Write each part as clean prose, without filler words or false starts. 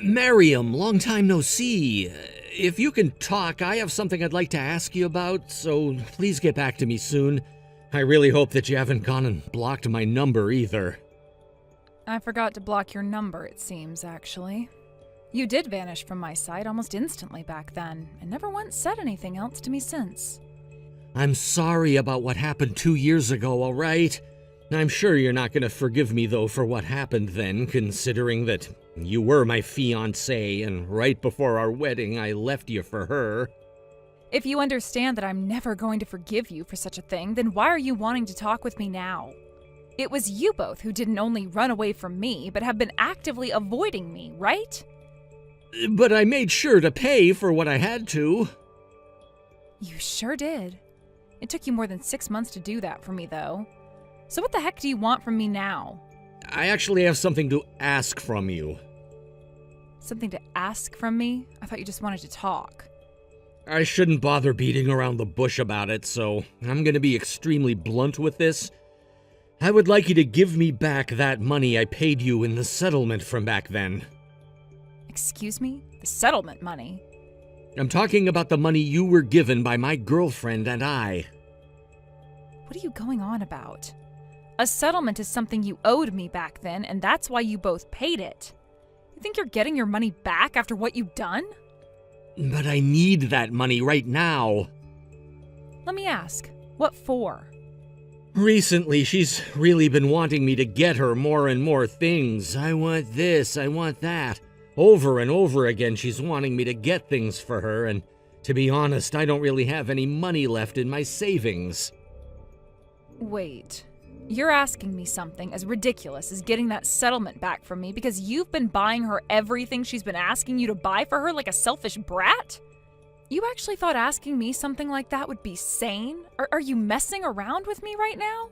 Miriam, long time no see. If you can talk, I have something I'd like to ask you about, so please get back to me soon. I really hope that you haven't gone and blocked my number either. I forgot to block your number, it seems, actually. You did vanish from my sight almost instantly back then, and never once said anything else to me since. I'm sorry about what happened 2 years ago, all right? I'm sure you're not going to forgive me, though, for what happened then, considering that you were my fiancé, and right before our wedding, I left you for her. If you understand that I'm never going to forgive you for such a thing, then why are you wanting to talk with me now? It was you both who didn't only run away from me, but have been actively avoiding me, right? But I made sure to pay for what I had to. You sure did. It took you more than 6 months to do that for me, though. So what the heck do you want from me now? I actually have something to ask from you. Something to ask from me? I thought you just wanted to talk. I shouldn't bother beating around the bush about it, so I'm going to be extremely blunt with this. I would like you to give me back that money I paid you in the settlement from back then. Excuse me? The settlement money? I'm talking about the money you were given by my girlfriend and I. What are you going on about? A settlement is something you owed me back then, and that's why you both paid it. You think you're getting your money back after what you've done? But I need that money right now. Let me ask, what for? Recently, she's really been wanting me to get her more and more things. I want this, I want that. Over and over again, she's wanting me to get things for her, and to be honest, I don't really have any money left in my savings. Wait, you're asking me something as ridiculous as getting that settlement back from me because you've been buying her everything she's been asking you to buy for her like a selfish brat? You actually thought asking me something like that would be sane? Or are you messing around with me right now?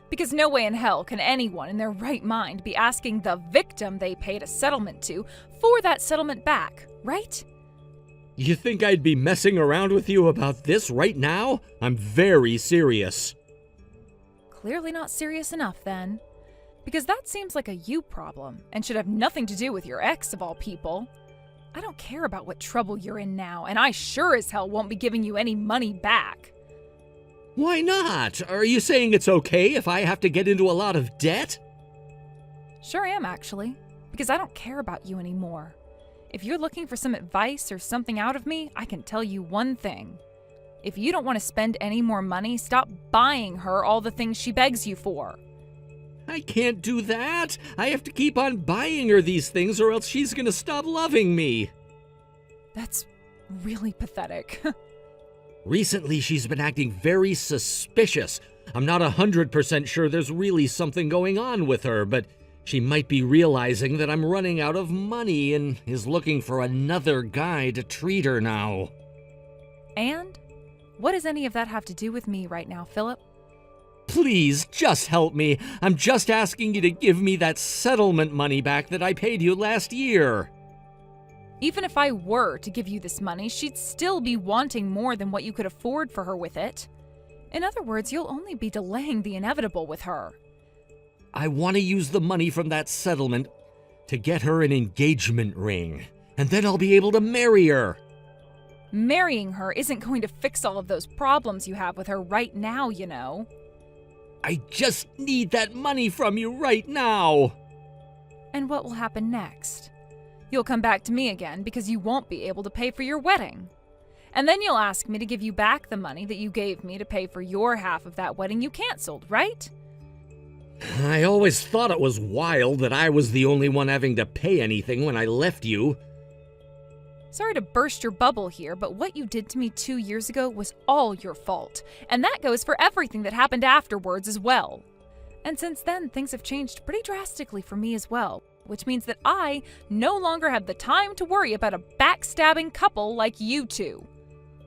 Because no way in hell can anyone in their right mind be asking the victim they paid a settlement to for that settlement back, right? You think I'd be messing around with you about this right now? I'm very serious. Clearly not serious enough, then. Because that seems like a you problem, and should have nothing to do with your ex, of all people. I don't care about what trouble you're in now, and I sure as hell won't be giving you any money back. Why not? Are you saying it's okay if I have to get into a lot of debt? Sure am, actually. Because I don't care about you anymore. If you're looking for some advice or something out of me, I can tell you one thing. If you don't want to spend any more money, stop buying her all the things she begs you for. I can't do that. I have to keep on buying her these things or else she's gonna stop loving me. That's really pathetic. Recently, she's been acting very suspicious. I'm not 100% sure there's really something going on with her, but she might be realizing that I'm running out of money and is looking for another guy to treat her now. And? What does any of that have to do with me right now, Philip? Please, just help me. I'm just asking you to give me that settlement money back that I paid you last year. Even if I were to give you this money, she'd still be wanting more than what you could afford for her with it. In other words, you'll only be delaying the inevitable with her. I want to use the money from that settlement to get her an engagement ring, and then I'll be able to marry her. Marrying her isn't going to fix all of those problems you have with her right now, you know. I just need that money from you right now. And what will happen next? You'll come back to me again because you won't be able to pay for your wedding. And then you'll ask me to give you back the money that you gave me to pay for your half of that wedding you canceled, right? I always thought it was wild that I was the only one having to pay anything when I left you. Sorry to burst your bubble here, but what you did to me 2 years ago was all your fault. And that goes for everything that happened afterwards as well. And since then, things have changed pretty drastically for me as well, which means that I no longer have the time to worry about a backstabbing couple like you two.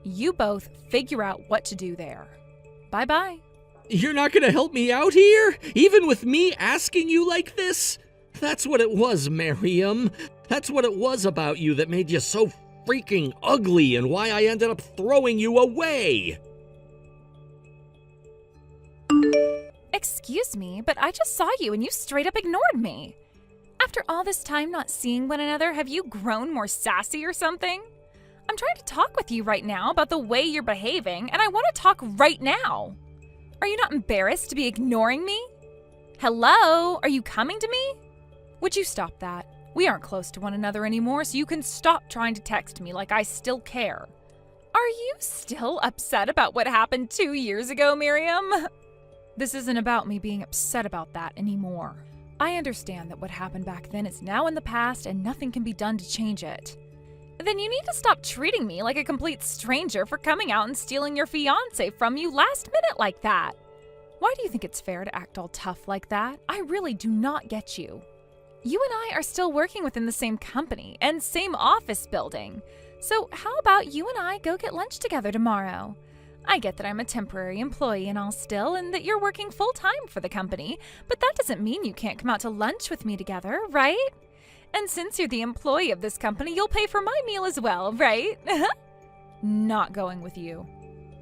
You both figure out what to do there. Bye-bye. You're not going to help me out here? Even with me asking you like this? That's what it was, Miriam. That's what it was about you that made you so freaking ugly and why I ended up throwing you away. Excuse me, but I just saw you and you straight up ignored me. After all this time not seeing one another, have you grown more sassy or something? I'm trying to talk with you right now about the way you're behaving, and I want to talk right now. Are you not embarrassed to be ignoring me? Hello? Are you coming to me? Would you stop that? We aren't close to one another anymore, so you can stop trying to text me like I still care. Are you still upset about what happened 2 years ago, Miriam? This isn't about me being upset about that anymore. I understand that what happened back then is now in the past and nothing can be done to change it. Then you need to stop treating me like a complete stranger for coming out and stealing your fiancé from you last minute like that. Why do you think it's fair to act all tough like that? I really do not get you. You and I are still working within the same company and same office building. So how about you and I go get lunch together tomorrow? I get that I'm a temporary employee and all still, and that you're working full-time for the company, but that doesn't mean you can't come out to lunch with me together, right? And since you're the employee of this company, you'll pay for my meal as well, right? Not going with you.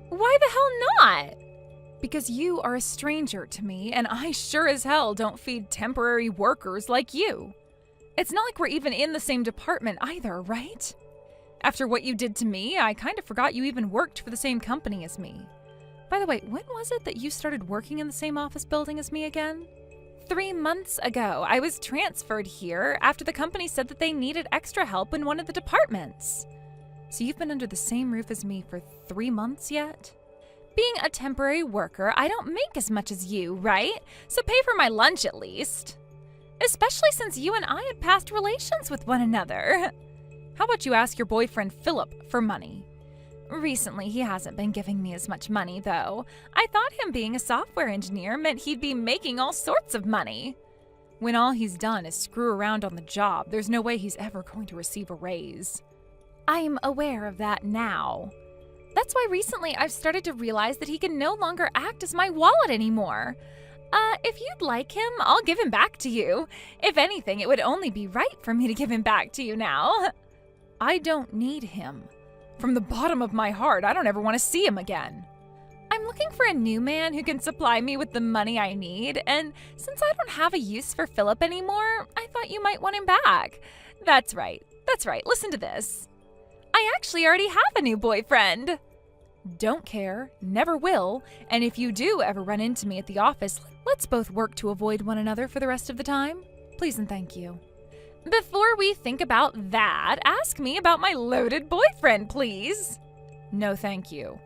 Why the hell not? Because you are a stranger to me, and I sure as hell don't feed temporary workers like you. It's not like we're even in the same department either, right? After what you did to me, I kind of forgot you even worked for the same company as me. By the way, when was it that you started working in the same office building as me again? 3 months ago. I was transferred here after the company said that they needed extra help in one of the departments. So you've been under the same roof as me for 3 months yet? Being a temporary worker, I don't make as much as you, right? So pay for my lunch at least. Especially since you and I had past relations with one another. How about you ask your boyfriend Philip for money? Recently, he hasn't been giving me as much money, though. I thought him being a software engineer meant he'd be making all sorts of money. When all he's done is screw around on the job, there's no way he's ever going to receive a raise. I'm aware of that now. That's why recently I've started to realize that he can no longer act as my wallet anymore. If you'd like him, I'll give him back to you. If anything, it would only be right for me to give him back to you now. I don't need him. From the bottom of my heart, I don't ever want to see him again. I'm looking for a new man who can supply me with the money I need, and since I don't have a use for Philip anymore, I thought you might want him back. That's right. Listen to this. I actually already have a new boyfriend. Don't care, never will, and if you do ever run into me at the office, let's both work to avoid one another for the rest of the time. Please and thank you. Before we think about that, ask me about my loaded boyfriend, please. No, thank you.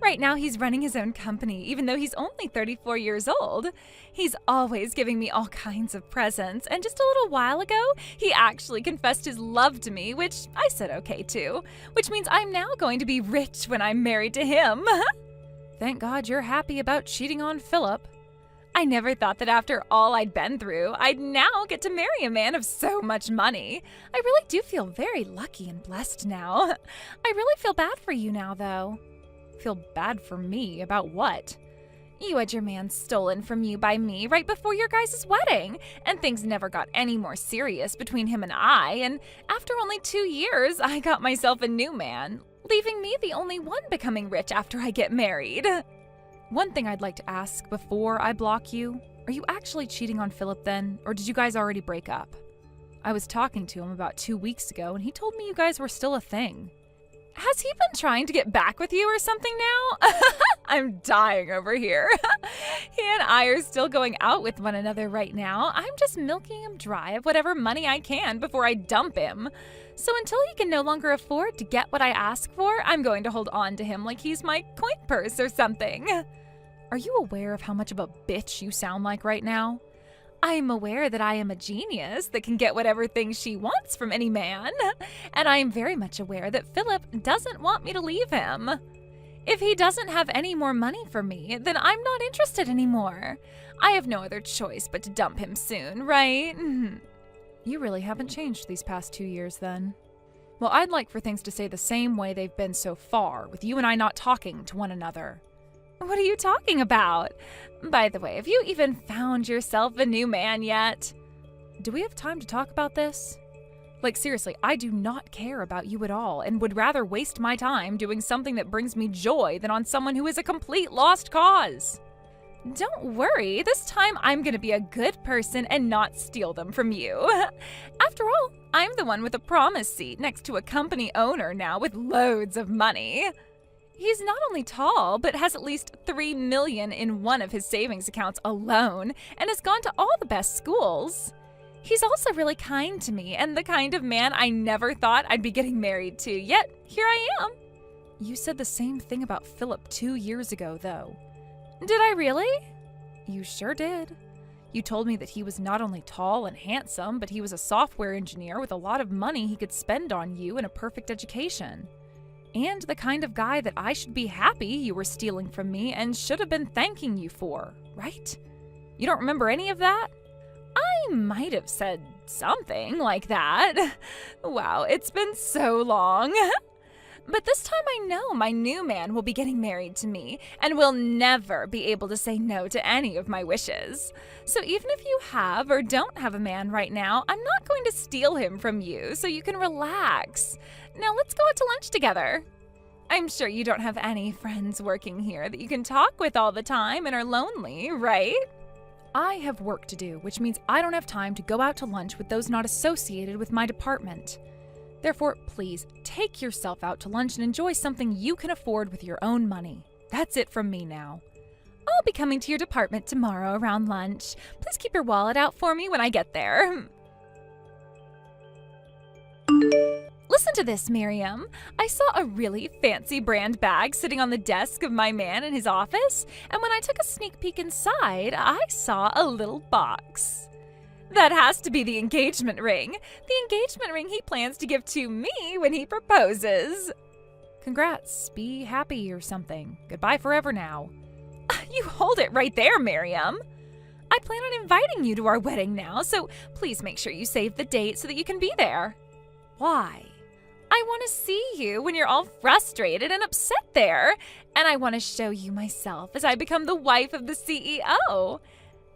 Right now, he's running his own company, even though he's only 34 years old. He's always giving me all kinds of presents, and just a little while ago, he actually confessed his love to me, which I said okay to, which means I'm now going to be rich when I'm married to him. Thank God you're happy about cheating on Philip. I never thought that after all I'd been through, I'd now get to marry a man of so much money. I really do feel very lucky and blessed now. I really feel bad for you now, though. Feel bad for me? About what? You had your man stolen from you by me right before your guys' wedding, and things never got any more serious between him and I, and after only 2 years, I got myself a new man, leaving me the only one becoming rich after I get married. One thing I'd like to ask before I block you, are you actually cheating on Philip then, or did you guys already break up? I was talking to him about 2 weeks ago, and he told me you guys were still a thing. Has he been trying to get back with you or something now? I'm dying over here. He and I are still going out with one another right now. I'm just milking him dry of whatever money I can before I dump him. So until he can no longer afford to get what I ask for, I'm going to hold on to him like he's my coin purse or something. Are you aware of how much of a bitch you sound like right now? I'm aware that I am a genius that can get whatever thing she wants from any man, and I am very much aware that Philip doesn't want me to leave him. If he doesn't have any more money for me, then I'm not interested anymore. I have no other choice but to dump him soon, right? You really haven't changed these past 2 years then. Well, I'd like for things to stay the same way they've been so far, with you and I not talking to one another. What are you talking about? By the way, have you even found yourself a new man yet? Do we have time to talk about this? Like, seriously, I do not care about you at all and would rather waste my time doing something that brings me joy than on someone who is a complete lost cause. Don't worry, this time I'm gonna be a good person and not steal them from you. After all, I'm the one with a promise seat next to a company owner now with loads of money. He's not only tall, but has at least $3 million in one of his savings accounts alone, and has gone to all the best schools. He's also really kind to me, and the kind of man I never thought I'd be getting married to, yet here I am. You said the same thing about Philip 2 years ago, though. Did I really? You sure did. You told me that he was not only tall and handsome, but he was a software engineer with a lot of money he could spend on you and a perfect education. And the kind of guy that I should be happy you were stealing from me and should have been thanking you for, right? You don't remember any of that? I might have said something like that. Wow, it's been so long. But this time I know my new man will be getting married to me and will never be able to say no to any of my wishes. So even if you have or don't have a man right now, I'm not going to steal him from you so you can relax. Now let's go out to lunch together. I'm sure you don't have any friends working here that you can talk with all the time and are lonely, right? I have work to do, which means I don't have time to go out to lunch with those not associated with my department. Therefore, please take yourself out to lunch and enjoy something you can afford with your own money. That's it from me now. I'll be coming to your department tomorrow around lunch. Please keep your wallet out for me when I get there. Listen to this, Miriam. I saw a really fancy brand bag sitting on the desk of my man in his office, and when I took a sneak peek inside, I saw a little box. That has to be the engagement ring. The engagement ring he plans to give to me when he proposes. Congrats, be happy or something. Goodbye forever now. You hold it right there, Miriam. I plan on inviting you to our wedding now, so please make sure you save the date so that you can be there. Why? I want to see you when you're all frustrated and upset there, and I want to show you myself as I become the wife of the CEO.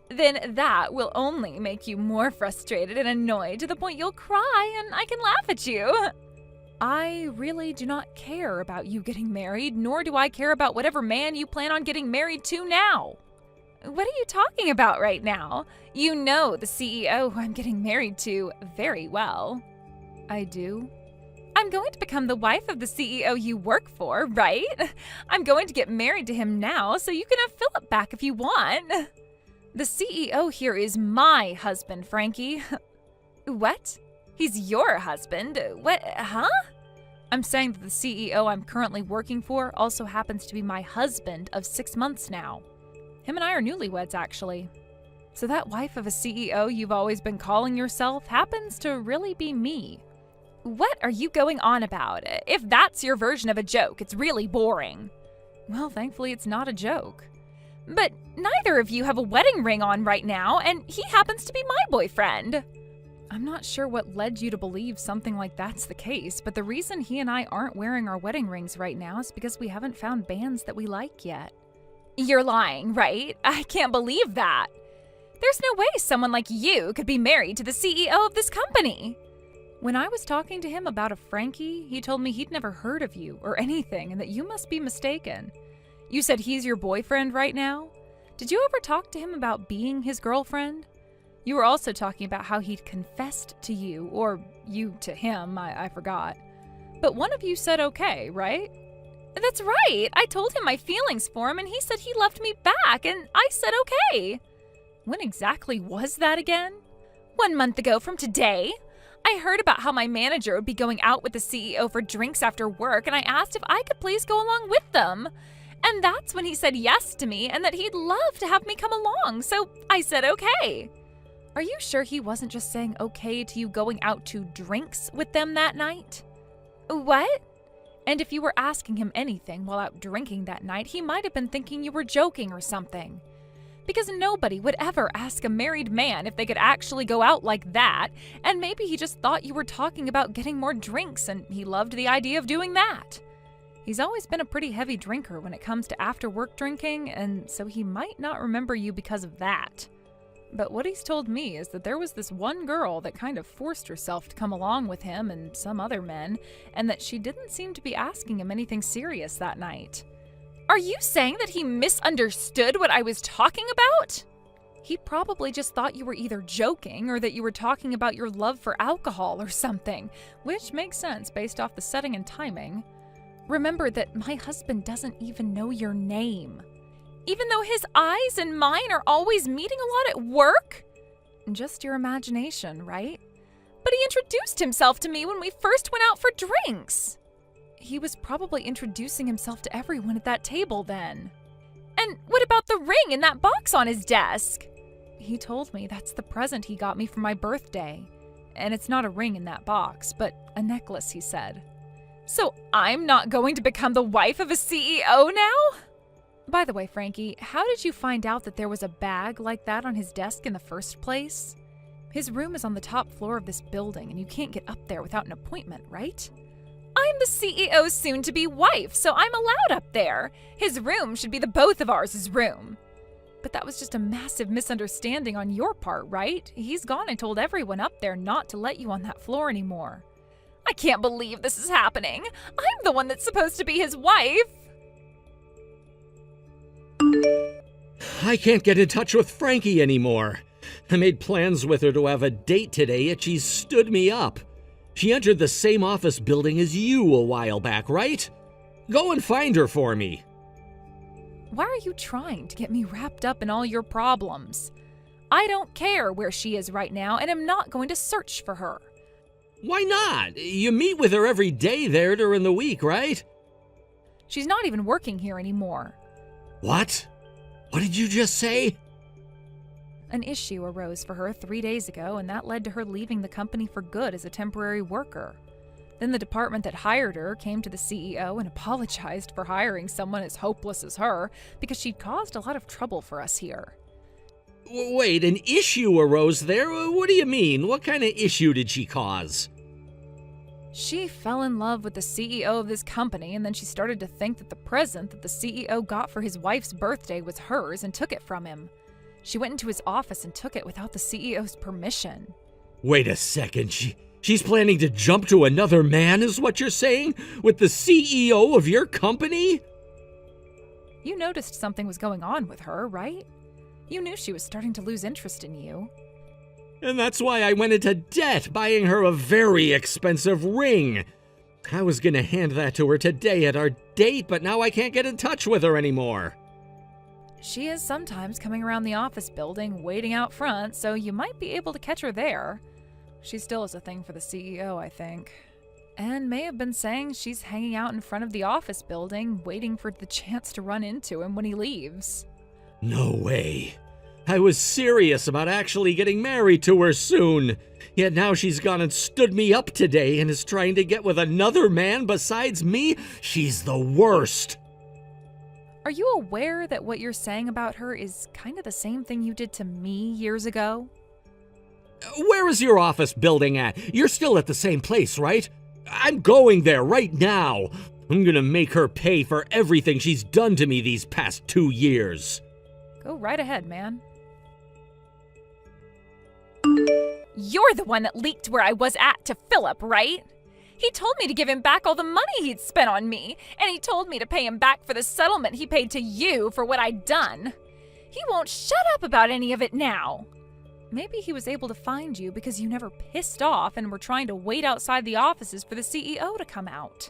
Then that will only make you more frustrated and annoyed to the point you'll cry and I can laugh at you. I really do not care about you getting married, nor do I care about whatever man you plan on getting married to now. What are you talking about right now? You know the CEO who I'm getting married to very well. I do. I'm going to become the wife of the CEO you work for, right? I'm going to get married to him now, so you can have Philip back if you want. The CEO here is my husband, Frankie. What? He's your husband? What? Huh? I'm saying that the CEO I'm currently working for also happens to be my husband of 6 months now. Him and I are newlyweds, actually. So that wife of a CEO you've always been calling yourself happens to really be me. What are you going on about? If that's your version of a joke, it's really boring. Well, thankfully it's not a joke. But neither of you have a wedding ring on right now, and he happens to be my boyfriend. I'm not sure what led you to believe something like that's the case, but the reason he and I aren't wearing our wedding rings right now is because we haven't found bands that we like yet. You're lying, right? I can't believe that. There's no way someone like you could be married to the CEO of this company. When I was talking to him about a Frankie, he told me he'd never heard of you or anything and that you must be mistaken. You said he's your boyfriend right now? Did you ever talk to him about being his girlfriend? You were also talking about how he'd confessed to you, or you to him, I forgot. But one of you said okay, right? That's right! I told him my feelings for him and he said he loved me back and I said okay. When exactly was that again? 1 month ago from today. I heard about how my manager would be going out with the CEO for drinks after work, and I asked if I could please go along with them. And that's when he said yes to me and that he'd love to have me come along, so I said okay. Are you sure he wasn't just saying okay to you going out to drinks with them that night? What? And if you were asking him anything while out drinking that night, he might have been thinking you were joking or something. Because nobody would ever ask a married man if they could actually go out like that, and maybe he just thought you were talking about getting more drinks and he loved the idea of doing that. He's always been a pretty heavy drinker when it comes to after-work drinking, and so he might not remember you because of that. But what he's told me is that there was this one girl that kind of forced herself to come along with him and some other men, and that she didn't seem to be asking him anything serious that night. Are you saying that he misunderstood what I was talking about? He probably just thought you were either joking or that you were talking about your love for alcohol or something, which makes sense based off the setting and timing. Remember that my husband doesn't even know your name. Even though his eyes and mine are always meeting a lot at work? Just your imagination, right? But he introduced himself to me when we first went out for drinks. He was probably introducing himself to everyone at that table then. And what about the ring in that box on his desk? He told me that's the present he got me for my birthday. And it's not a ring in that box, but a necklace, he said. So I'm not going to become the wife of a CEO now? By the way, Frankie, how did you find out that there was a bag like that on his desk in the first place? His room is on the top floor of this building, and you can't get up there without an appointment, right? I'm the CEO's soon-to-be wife, so I'm allowed up there. His room should be the both of ours' room. But that was just a massive misunderstanding on your part, right? He's gone and told everyone up there not to let you on that floor anymore. I can't believe this is happening. I'm the one that's supposed to be his wife. I can't get in touch with Frankie anymore. I made plans with her to have a date today, yet she's stood me up. She entered the same office building as you a while back, right? Go and find her for me. Why are you trying to get me wrapped up in all your problems? I don't care where she is right now, and I'm not going to search for her. Why not? You meet with her every day there during the week, right? She's not even working here anymore. What? What did you just say? An issue arose for her 3 days ago, and that led to her leaving the company for good as a temporary worker. Then the department that hired her came to the CEO and apologized for hiring someone as hopeless as her because she'd caused a lot of trouble for us here. Wait, an issue arose there? What do you mean? What kind of issue did she cause? She fell in love with the CEO of this company, and then she started to think that the present that the CEO got for his wife's birthday was hers and took it from him. She went into his office and took it without the CEO's permission. Wait a second, she's planning to jump to another man, is what you're saying? With the CEO of your company? You noticed something was going on with her, right? You knew she was starting to lose interest in you. And that's why I went into debt, buying her a very expensive ring. I was gonna hand that to her today at our date, but now I can't get in touch with her anymore. She is sometimes coming around the office building, waiting out front, so you might be able to catch her there. She still has a thing for the CEO, I think. And may have been saying she's hanging out in front of the office building, waiting for the chance to run into him when he leaves. No way. I was serious about actually getting married to her soon. Yet now she's gone and stood me up today and is trying to get with another man besides me? She's the worst. Are you aware that what you're saying about her is kind of the same thing you did to me years ago? Where is your office building at? You're still at the same place, right? I'm going there right now. I'm gonna make her pay for everything she's done to me these past 2 years. Go right ahead, man. You're the one that leaked where I was at to Philip, right? He told me to give him back all the money he'd spent on me, and he told me to pay him back for the settlement he paid to you for what I'd done. He won't shut up about any of it now. Maybe he was able to find you because you never pissed off and were trying to wait outside the offices for the CEO to come out.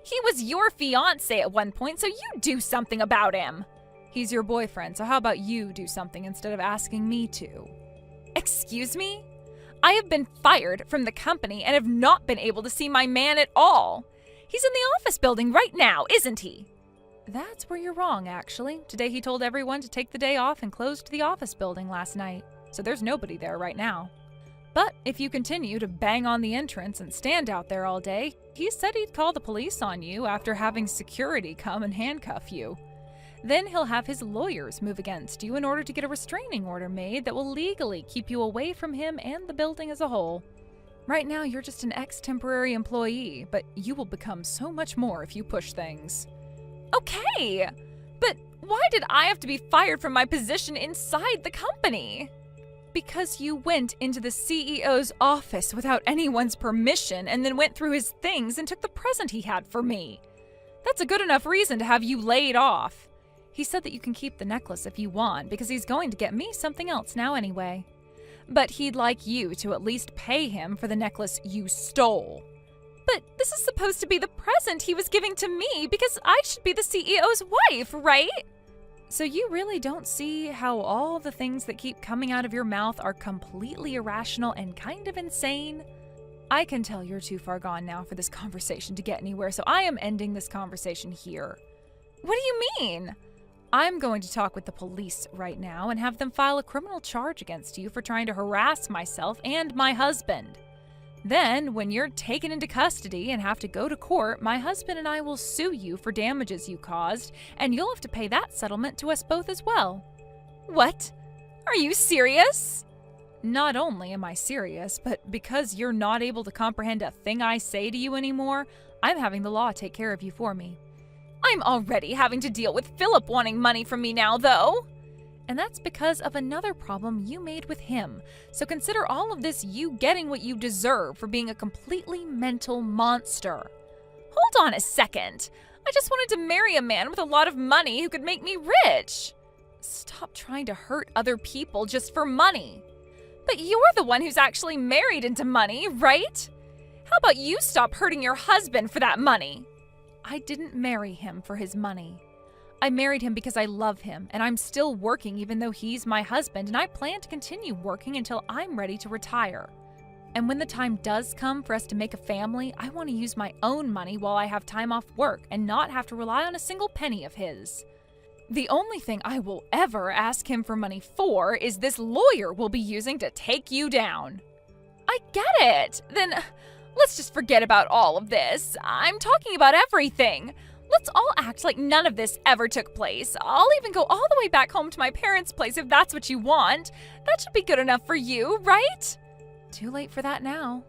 He was your fiancé at one point, so you do something about him. He's your boyfriend, so how about you do something instead of asking me to? Excuse me? I have been fired from the company and have not been able to see my man at all. He's in the office building right now, isn't he? That's where you're wrong, actually. Today he told everyone to take the day off and closed the office building last night, so there's nobody there right now. But if you continue to bang on the entrance and stand out there all day, he said he'd call the police on you after having security come and handcuff you. Then he'll have his lawyers move against you in order to get a restraining order made that will legally keep you away from him and the building as a whole. Right now, you're just an ex-temporary employee, but you will become so much more if you push things. Okay, but why did I have to be fired from my position inside the company? Because you went into the CEO's office without anyone's permission and then went through his things and took the present he had for me. That's a good enough reason to have you laid off. He said that you can keep the necklace if you want because he's going to get me something else now anyway. But he'd like you to at least pay him for the necklace you stole. But this is supposed to be the present he was giving to me because I should be the CEO's wife, right? So you really don't see how all the things that keep coming out of your mouth are completely irrational and kind of insane? I can tell you're too far gone now for this conversation to get anywhere, so I am ending this conversation here. What do you mean? I'm going to talk with the police right now and have them file a criminal charge against you for trying to harass myself and my husband. Then, when you're taken into custody and have to go to court, my husband and I will sue you for damages you caused, and you'll have to pay that settlement to us both as well. What? Are you serious? Not only am I serious, but because you're not able to comprehend a thing I say to you anymore, I'm having the law take care of you for me. I'm already having to deal with Philip wanting money from me now, though. And that's because of another problem you made with him. So consider all of this you getting what you deserve for being a completely mental monster. Hold on a second. I just wanted to marry a man with a lot of money who could make me rich. Stop trying to hurt other people just for money. But you're the one who's actually married into money, right? How about you stop hurting your husband for that money? I didn't marry him for his money. I married him because I love him, and I'm still working even though he's my husband, and I plan to continue working until I'm ready to retire. And when the time does come for us to make a family, I want to use my own money while I have time off work and not have to rely on a single penny of his. The only thing I will ever ask him for money for is this lawyer we'll be using to take you down. I get it. Then let's just forget about all of this. I'm talking about everything. Let's all act like none of this ever took place. I'll even go all the way back home to my parents' place if that's what you want. That should be good enough for you, right? Too late for that now.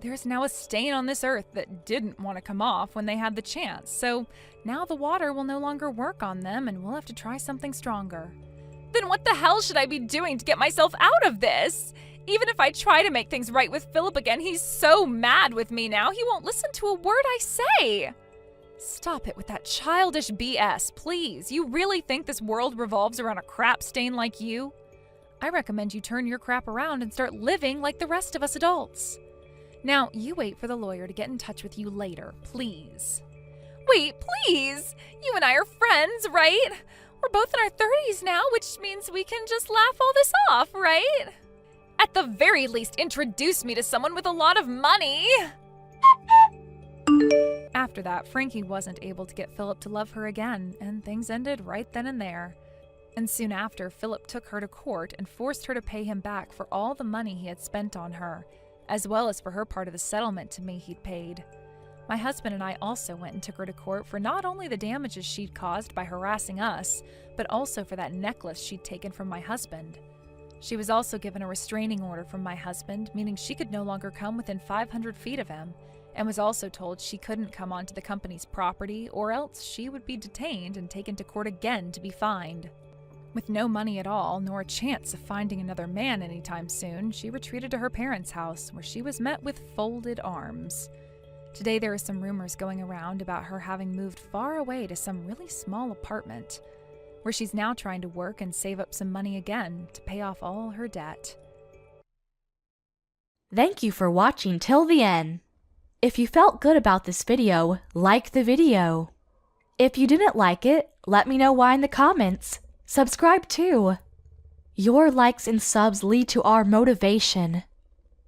There's now a stain on this earth that didn't want to come off when they had the chance, so now the water will no longer work on them and we'll have to try something stronger. Then what the hell should I be doing to get myself out of this? Even if I try to make things right with Philip again, he's so mad with me now, he won't listen to a word I say. Stop it with that childish BS, please. You really think this world revolves around a crap stain like you? I recommend you turn your crap around and start living like the rest of us adults. Now, you wait for the lawyer to get in touch with you later, please. Wait, please! You and I are friends, right? We're both in our 30s now, which means we can just laugh all this off, right? At the very least, introduce me to someone with a lot of money! After that, Frankie wasn't able to get Philip to love her again, and things ended right then and there. And soon after, Philip took her to court and forced her to pay him back for all the money he had spent on her, as well as for her part of the settlement to me he'd paid. My husband and I also went and took her to court for not only the damages she'd caused by harassing us, but also for that necklace she'd taken from my husband. She was also given a restraining order from my husband, meaning she could no longer come within 500 feet of him, and was also told she couldn't come onto the company's property or else she would be detained and taken to court again to be fined. With no money at all, nor a chance of finding another man anytime soon, she retreated to her parents' house, where she was met with folded arms. Today there are some rumors going around about her having moved far away to some really small apartment, where she's now trying to work and save up some money again to pay off all her debt. Thank you for watching till the end. If you felt good about this video, like the video. If you didn't like it, let me know why in the comments. Subscribe too. Your likes and subs lead to our motivation.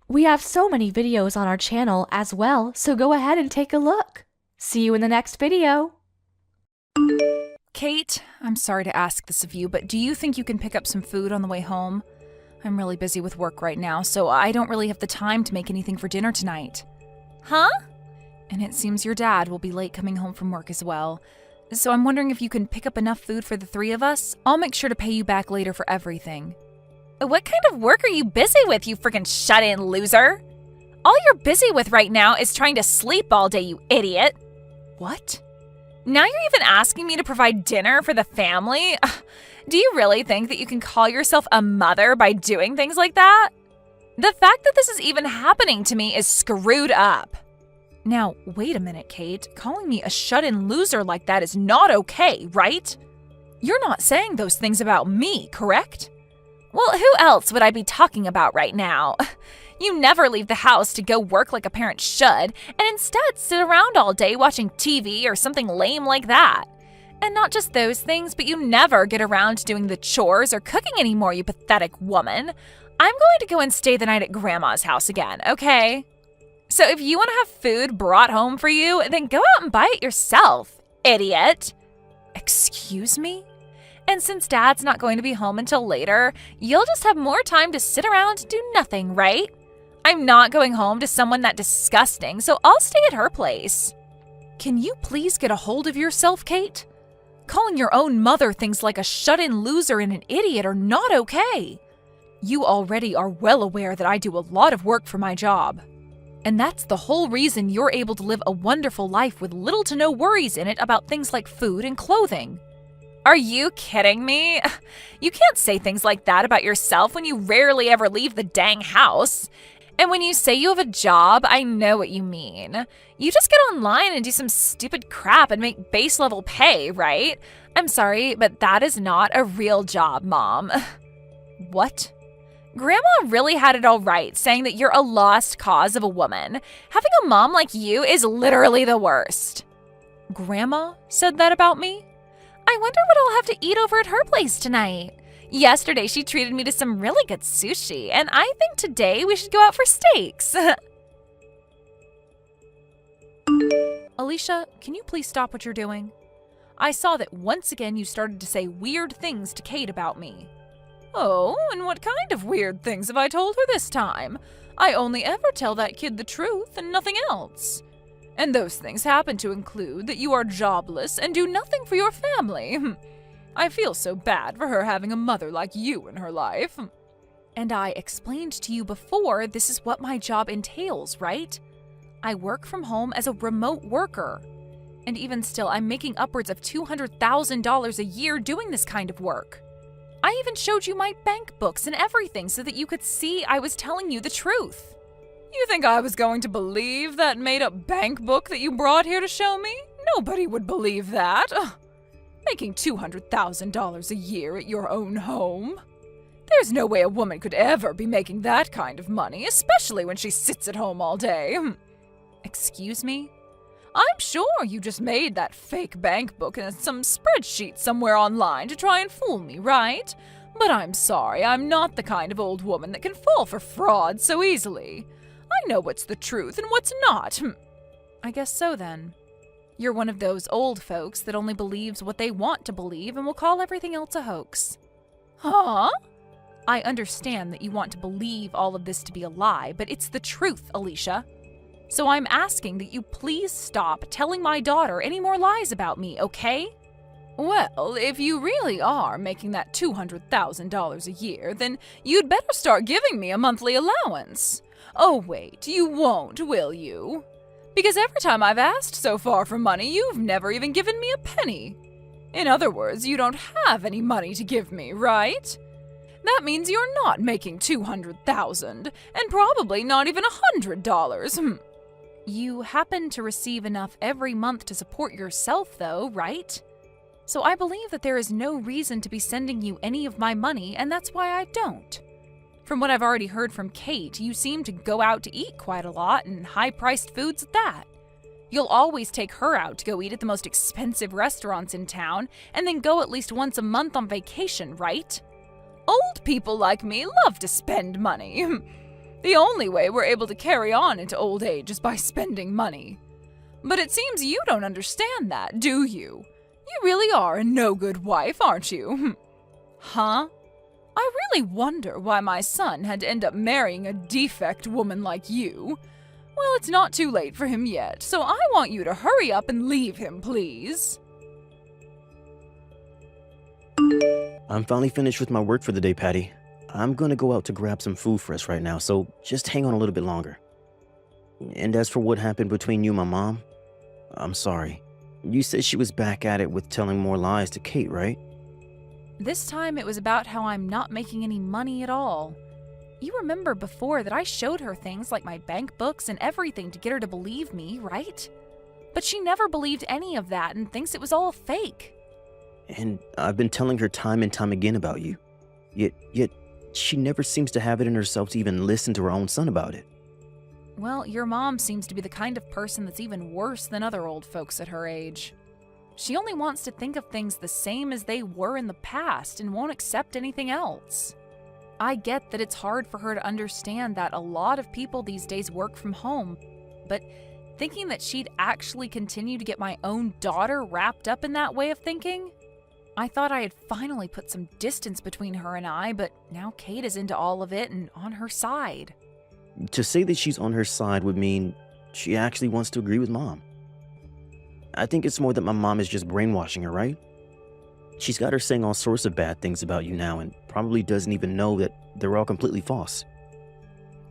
We have so many videos on our channel as well, so go ahead and take a look. See you in the next video. Kate, I'm sorry to ask this of you, but do you think you can pick up some food on the way home? I'm really busy with work right now, so I don't really have the time to make anything for dinner tonight. Huh? And it seems your dad will be late coming home from work as well. So I'm wondering if you can pick up enough food for the three of us. I'll make sure to pay you back later for everything. What kind of work are you busy with, you freaking shut-in loser? All you're busy with right now is trying to sleep all day, you idiot. What? Now you're even asking me to provide dinner for the family? Do you really think that you can call yourself a mother by doing things like that? The fact that this is even happening to me is screwed up. Now, wait a minute, Kate. Calling me a shut-in loser like that is not okay, right? You're not saying those things about me, correct? Well, who else would I be talking about right now? You never leave the house to go work like a parent should, and instead sit around all day watching TV or something lame like that. And not just those things, but you never get around to doing the chores or cooking anymore, you pathetic woman. I'm going to go and stay the night at Grandma's house again, okay? So if you want to have food brought home for you, then go out and buy it yourself, idiot. Excuse me? And since Dad's not going to be home until later, you'll just have more time to sit around and do nothing, right? I'm not going home to someone that disgusting, so I'll stay at her place. Can you please get a hold of yourself, Kate? Calling your own mother things like a shut-in loser and an idiot are not okay. You already are well aware that I do a lot of work for my job. And that's the whole reason you're able to live a wonderful life with little to no worries in it about things like food and clothing. Are you kidding me? You can't say things like that about yourself when you rarely ever leave the dang house. And when you say you have a job, I know what you mean. You just get online and do some stupid crap and make base level pay, right? I'm sorry, but that is not a real job, Mom. What? Grandma really had it all right, saying that you're a lost cause of a woman. Having a mom like you is literally the worst. Grandma said that about me? I wonder what I'll have to eat over at her place tonight. Yesterday, she treated me to some really good sushi, and I think today we should go out for steaks. Alicia, can you please stop what you're doing? I saw that once again you started to say weird things to Kate about me. Oh, and what kind of weird things have I told her this time? I only ever tell that kid the truth and nothing else. And those things happen to include that you are jobless and do nothing for your family. I feel so bad for her having a mother like you in her life. And I explained to you before this is what my job entails, right? I work from home as a remote worker. And even still, I'm making upwards of $200,000 a year doing this kind of work. I even showed you my bank books and everything so that you could see I was telling you the truth. You think I was going to believe that made-up bank book that you brought here to show me? Nobody would believe that. Ugh. Making $200,000 a year at your own home? There's no way a woman could ever be making that kind of money, especially when she sits at home all day. Excuse me? I'm sure you just made that fake bank book in some spreadsheet somewhere online to try and fool me, right? But I'm sorry, I'm not the kind of old woman that can fall for fraud so easily. I know what's the truth and what's not. I guess so then. You're one of those old folks that only believes what they want to believe and will call everything else a hoax. Huh? I understand that you want to believe all of this to be a lie, but it's the truth, Alicia. So I'm asking that you please stop telling my daughter any more lies about me, okay? Well, if you really are making that $200,000 a year, then you'd better start giving me a monthly allowance. Oh wait, you won't, will you? Because every time I've asked so far for money, you've never even given me a penny. In other words, you don't have any money to give me, right? That means you're not making $200,000, and probably not even $100. You happen to receive enough every month to support yourself, though, right? So I believe that there is no reason to be sending you any of my money, and that's why I don't. From what I've already heard from Kate, you seem to go out to eat quite a lot, and high-priced foods at that. You'll always take her out to go eat at the most expensive restaurants in town, and then go at least once a month on vacation, right? Old people like me love to spend money. The only way we're able to carry on into old age is by spending money. But it seems you don't understand that, do you? You really are a no-good wife, aren't you? Huh? I really wonder why my son had to end up marrying a defect woman like you. Well, it's not too late for him yet, so I want you to hurry up and leave him, please. I'm finally finished with my work for the day, Patty. I'm gonna go out to grab some food for us right now, so just hang on a little bit longer. And as for what happened between you and my mom, I'm sorry. You said she was back at it with telling more lies to Kate, right? This time it was about how I'm not making any money at all. You remember before that I showed her things like my bank books and everything to get her to believe me, right? But she never believed any of that and thinks it was all fake. And I've been telling her time and time again about you. Yet she never seems to have it in herself to even listen to her own son about it. Well, your mom seems to be the kind of person that's even worse than other old folks at her age. She only wants to think of things the same as they were in the past and won't accept anything else. I get that it's hard for her to understand that a lot of people these days work from home, but thinking that she'd actually continue to get my own daughter wrapped up in that way of thinking? I thought I had finally put some distance between her and I, but now Kate is into all of it and on her side. To say that she's on her side would mean she actually wants to agree with Mom. I think it's more that my mom is just brainwashing her, right? She's got her saying all sorts of bad things about you now and probably doesn't even know that they're all completely false.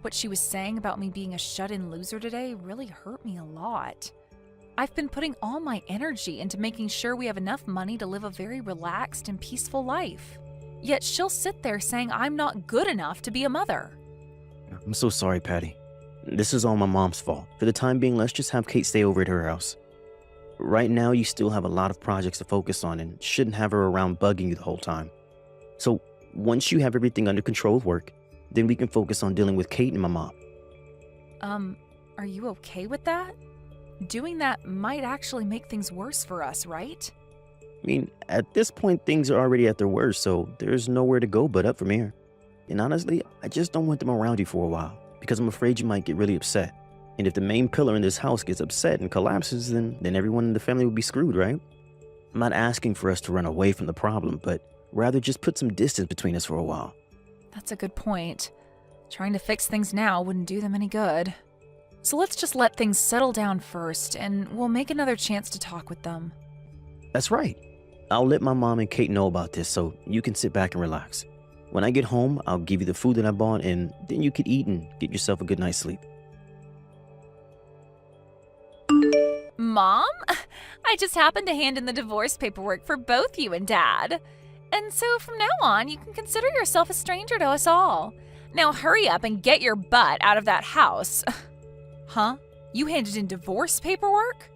What she was saying about me being a shut-in loser today really hurt me a lot. I've been putting all my energy into making sure we have enough money to live a very relaxed and peaceful life. Yet she'll sit there saying I'm not good enough to be a mother. I'm so sorry, Patty. This is all my mom's fault. For the time being, let's just have Kate stay over at her house. Right now, you still have a lot of projects to focus on and shouldn't have her around bugging you the whole time. So, once you have everything under control with work, then we can focus on dealing with Kate and my mom. Are you okay with that? Doing that might actually make things worse for us, right? I mean, at this point, things are already at their worst, so there's nowhere to go but up from here. And honestly, I just don't want them around you for a while, because I'm afraid you might get really upset. And if the main pillar in this house gets upset and collapses, then everyone in the family will be screwed, right? I'm not asking for us to run away from the problem, but rather just put some distance between us for a while. That's a good point. Trying to fix things now wouldn't do them any good. So let's just let things settle down first, and we'll make another chance to talk with them. That's right. I'll let my mom and Kate know about this so you can sit back and relax. When I get home, I'll give you the food that I bought, and then you can eat and get yourself a good night's sleep. Mom? I just happened to hand in the divorce paperwork for both you and Dad. And so from now on, you can consider yourself a stranger to us all. Now hurry up and get your butt out of that house. Huh? You handed in divorce paperwork?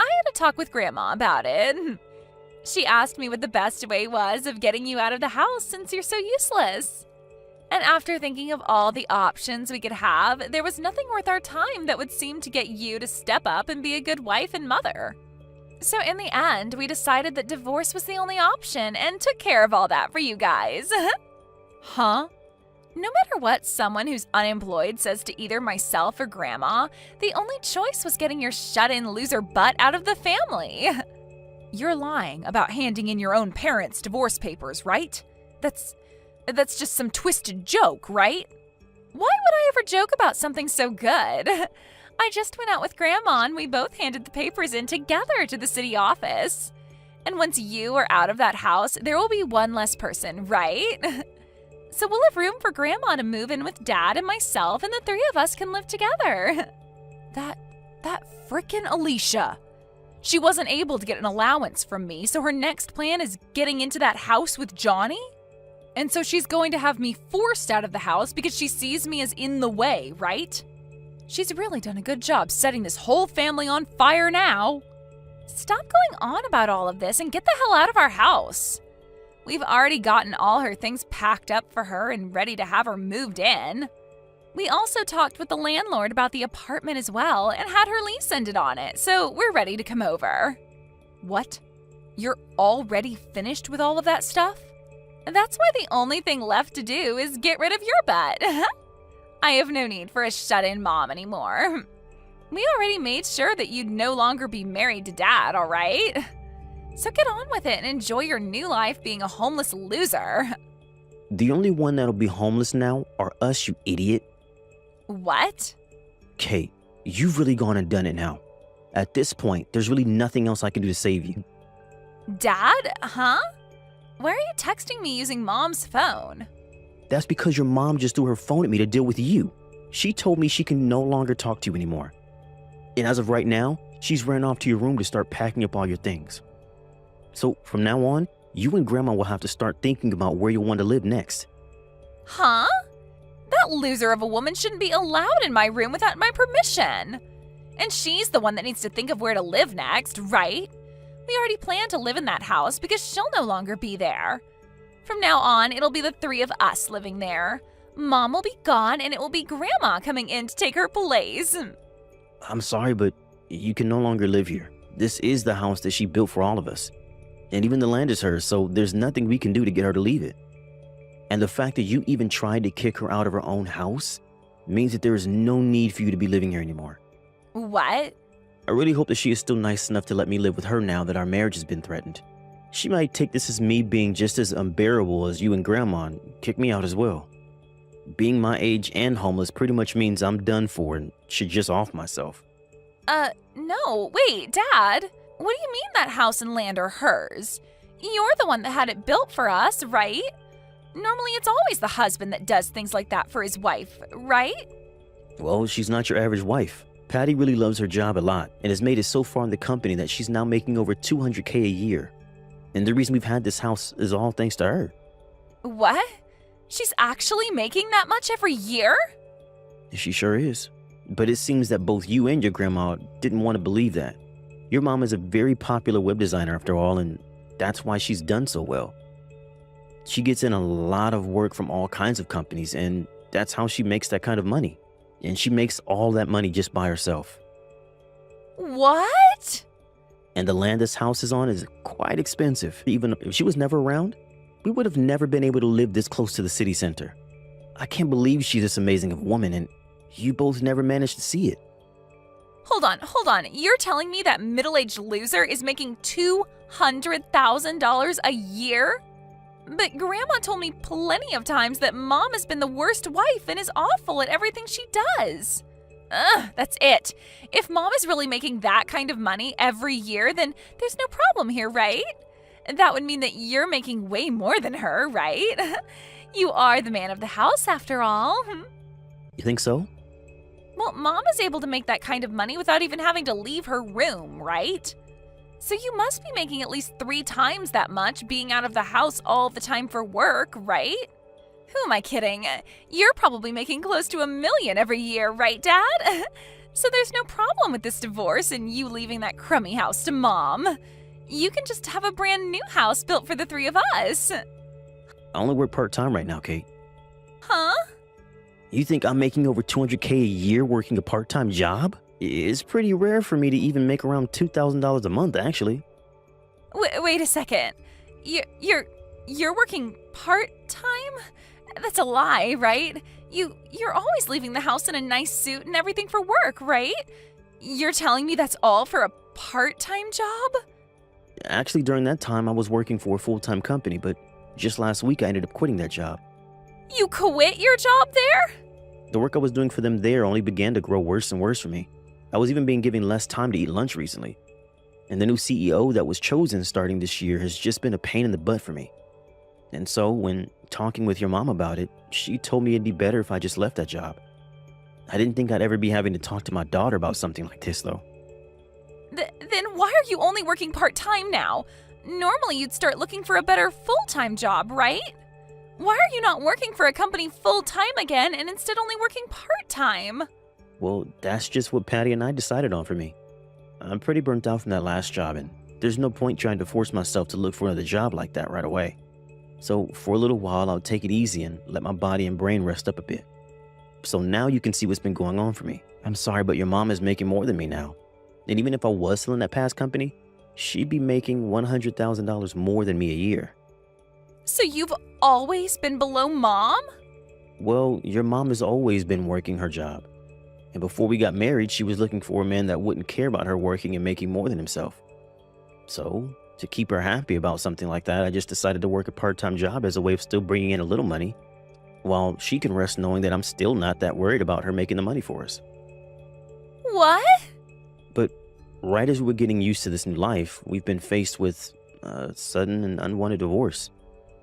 I had a talk with Grandma about it. She asked me what the best way was of getting you out of the house since you're so useless. And after thinking of all the options we could have, there was nothing worth our time that would seem to get you to step up and be a good wife and mother. So in the end, we decided that divorce was the only option and took care of all that for you guys. Huh? No matter what someone who's unemployed says to either myself or Grandma, the only choice was getting your shut-in loser butt out of the family. You're lying about handing in your own parents' divorce papers, right? That's just some twisted joke, right? Why would I ever joke about something so good? I just went out with Grandma and we both handed the papers in together to the city office. And once you are out of that house, there will be one less person, right? So we'll have room for Grandma to move in with Dad and myself, and the three of us can live together. That frickin' Alicia. She wasn't able to get an allowance from me, so her next plan is getting into that house with Johnny? And so she's going to have me forced out of the house because she sees me as in the way, right? She's really done a good job setting this whole family on fire now. Stop going on about all of this and get the hell out of our house. We've already gotten all her things packed up for her and ready to have her moved in. We also talked with the landlord about the apartment as well and had her lease ended on it, so we're ready to come over. What? You're already finished with all of that stuff? That's why the only thing left to do is get rid of your butt. I have no need for a shut-in mom anymore. We already made sure that you'd no longer be married to Dad, all right? So get on with it and enjoy your new life being a homeless loser. The only one that'll be homeless now are us, you idiot. What? Kate, you've really gone and done it now. At this point, there's really nothing else I can do to save you. Dad? Huh? Why are you texting me using Mom's phone? That's because your mom just threw her phone at me to deal with you. She told me she can no longer talk to you anymore. And as of right now, she's ran off to your room to start packing up all your things. So from now on, you and Grandma will have to start thinking about where you want to live next. Huh? That loser of a woman shouldn't be allowed in my room without my permission. And she's the one that needs to think of where to live next, right? We already planned to live in that house because she'll no longer be there. From now on, it'll be the three of us living there. Mom will be gone and it will be Grandma coming in to take her place. I'm sorry, but you can no longer live here. This is the house that she built for all of us. And even the land is hers, so there's nothing we can do to get her to leave it. And the fact that you even tried to kick her out of her own house means that there is no need for you to be living here anymore. What? I really hope that she is still nice enough to let me live with her now that our marriage has been threatened. She might take this as me being just as unbearable as you and Grandma and kick me out as well. Being my age and homeless pretty much means I'm done for and should just off myself. No, wait, Dad. What do you mean that house and land are hers? You're the one that had it built for us, right? Normally it's always the husband that does things like that for his wife, right? Well, she's not your average wife. Patty really loves her job a lot and has made it so far in the company that she's now making over $200K a year. And the reason we've had this house is all thanks to her. What? She's actually making that much every year? She sure is. But it seems that both you and your grandma didn't want to believe that. Your mom is a very popular web designer after all, and that's why she's done so well. She gets in a lot of work from all kinds of companies, and that's how she makes that kind of money. And she makes all that money just by herself. What? And the land this house is on is quite expensive. Even if she was never around, we would have never been able to live this close to the city center. I can't believe she's this amazing of a woman, and you both never managed to see it. Hold on. You're telling me that middle-aged loser is making $200,000 a year? But Grandma told me plenty of times that Mom has been the worst wife and is awful at everything she does. Ugh, that's it. If Mom is really making that kind of money every year, then there's no problem here, right? That would mean that you're making way more than her, right? You are the man of the house after all. You think so? Well, Mom is able to make that kind of money without even having to leave her room, right? So you must be making at least 3 times that much being out of the house all the time for work, right? Who am I kidding? You're probably making close to $1 million every year, right, Dad? So there's no problem with this divorce and you leaving that crummy house to Mom. You can just have a brand new house built for the 3 of us. I only work part-time right now, Kate. Huh? You think I'm making over $200K a year working a part-time job? It's pretty rare for me to even make around $2,000 a month, actually. Wait a second. You're working part-time? That's a lie, right? You're always leaving the house in a nice suit and everything for work, right? You're telling me that's all for a part-time job? Actually, during that time, I was working for a full-time company, but just last week I ended up quitting that job. You quit your job there? The work I was doing for them there only began to grow worse and worse for me. I was even being given less time to eat lunch recently. And the new CEO that was chosen starting this year has just been a pain in the butt for me. And so, when talking with your mom about it, she told me it'd be better if I just left that job. I didn't think I'd ever be having to talk to my daughter about something like this, though. Then why are you only working part-time now? Normally you'd start looking for a better full-time job, right? Why are you not working for a company full-time again and instead only working part-time? Well, that's just what Patty and I decided on for me. I'm pretty burnt out from that last job, and there's no point trying to force myself to look for another job like that right away. So for a little while, I'll take it easy and let my body and brain rest up a bit. So now you can see what's been going on for me. I'm sorry, but your mom is making more than me now. And even if I was still in that past company, she'd be making $100,000 more than me a year. So you've always been below Mom? Well, your mom has always been working her job. And before we got married, she was looking for a man that wouldn't care about her working and making more than himself. So, to keep her happy about something like that, I just decided to work a part-time job as a way of still bringing in a little money, while she can rest knowing that I'm still not that worried about her making the money for us. What? But right as we were getting used to this new life, we've been faced with a sudden and unwanted divorce.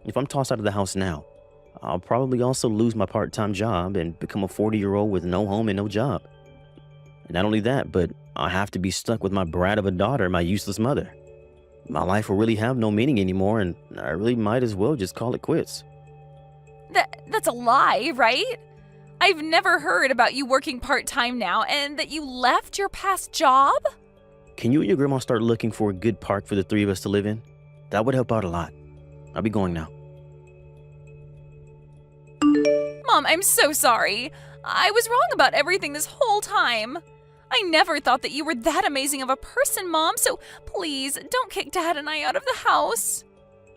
If I'm tossed out of the house now, I'll probably also lose my part-time job and become a 40-year-old with no home and no job. And not only that, but I'll have to be stuck with my brat of a daughter and my useless mother. My life will really have no meaning anymore, and I really might as well just call it quits. That's a lie, right? I've never heard about you working part-time now and that you left your past job. Can you and your grandma start looking for a good park for the three of us to live in? That would help out a lot. I'll be going now. Mom, I'm so sorry. I was wrong about everything this whole time. I never thought that you were that amazing of a person, Mom, so please don't kick Dad and I out of the house.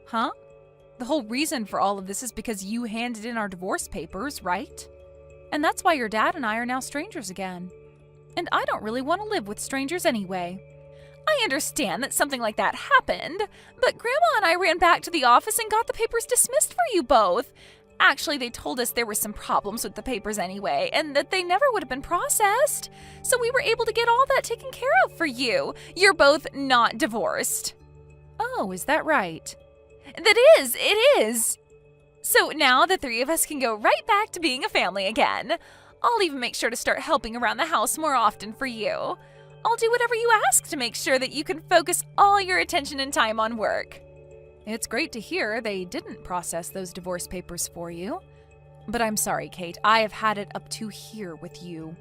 Huh? The whole reason for all of this is because you handed in our divorce papers, right? And that's why your dad and I are now strangers again. And I don't really want to live with strangers anyway. I understand that something like that happened, but Grandma and I ran back to the office and got the papers dismissed for you both. Actually, they told us there were some problems with the papers anyway, and that they never would have been processed. So we were able to get all that taken care of for you. You're both not divorced. Oh, is that right? It is. So now the three of us can go right back to being a family again. I'll even make sure to start helping around the house more often for you. I'll do whatever you ask to make sure that you can focus all your attention and time on work. It's great to hear they didn't process those divorce papers for you. But I'm sorry, Kate, I have had it up to here with you.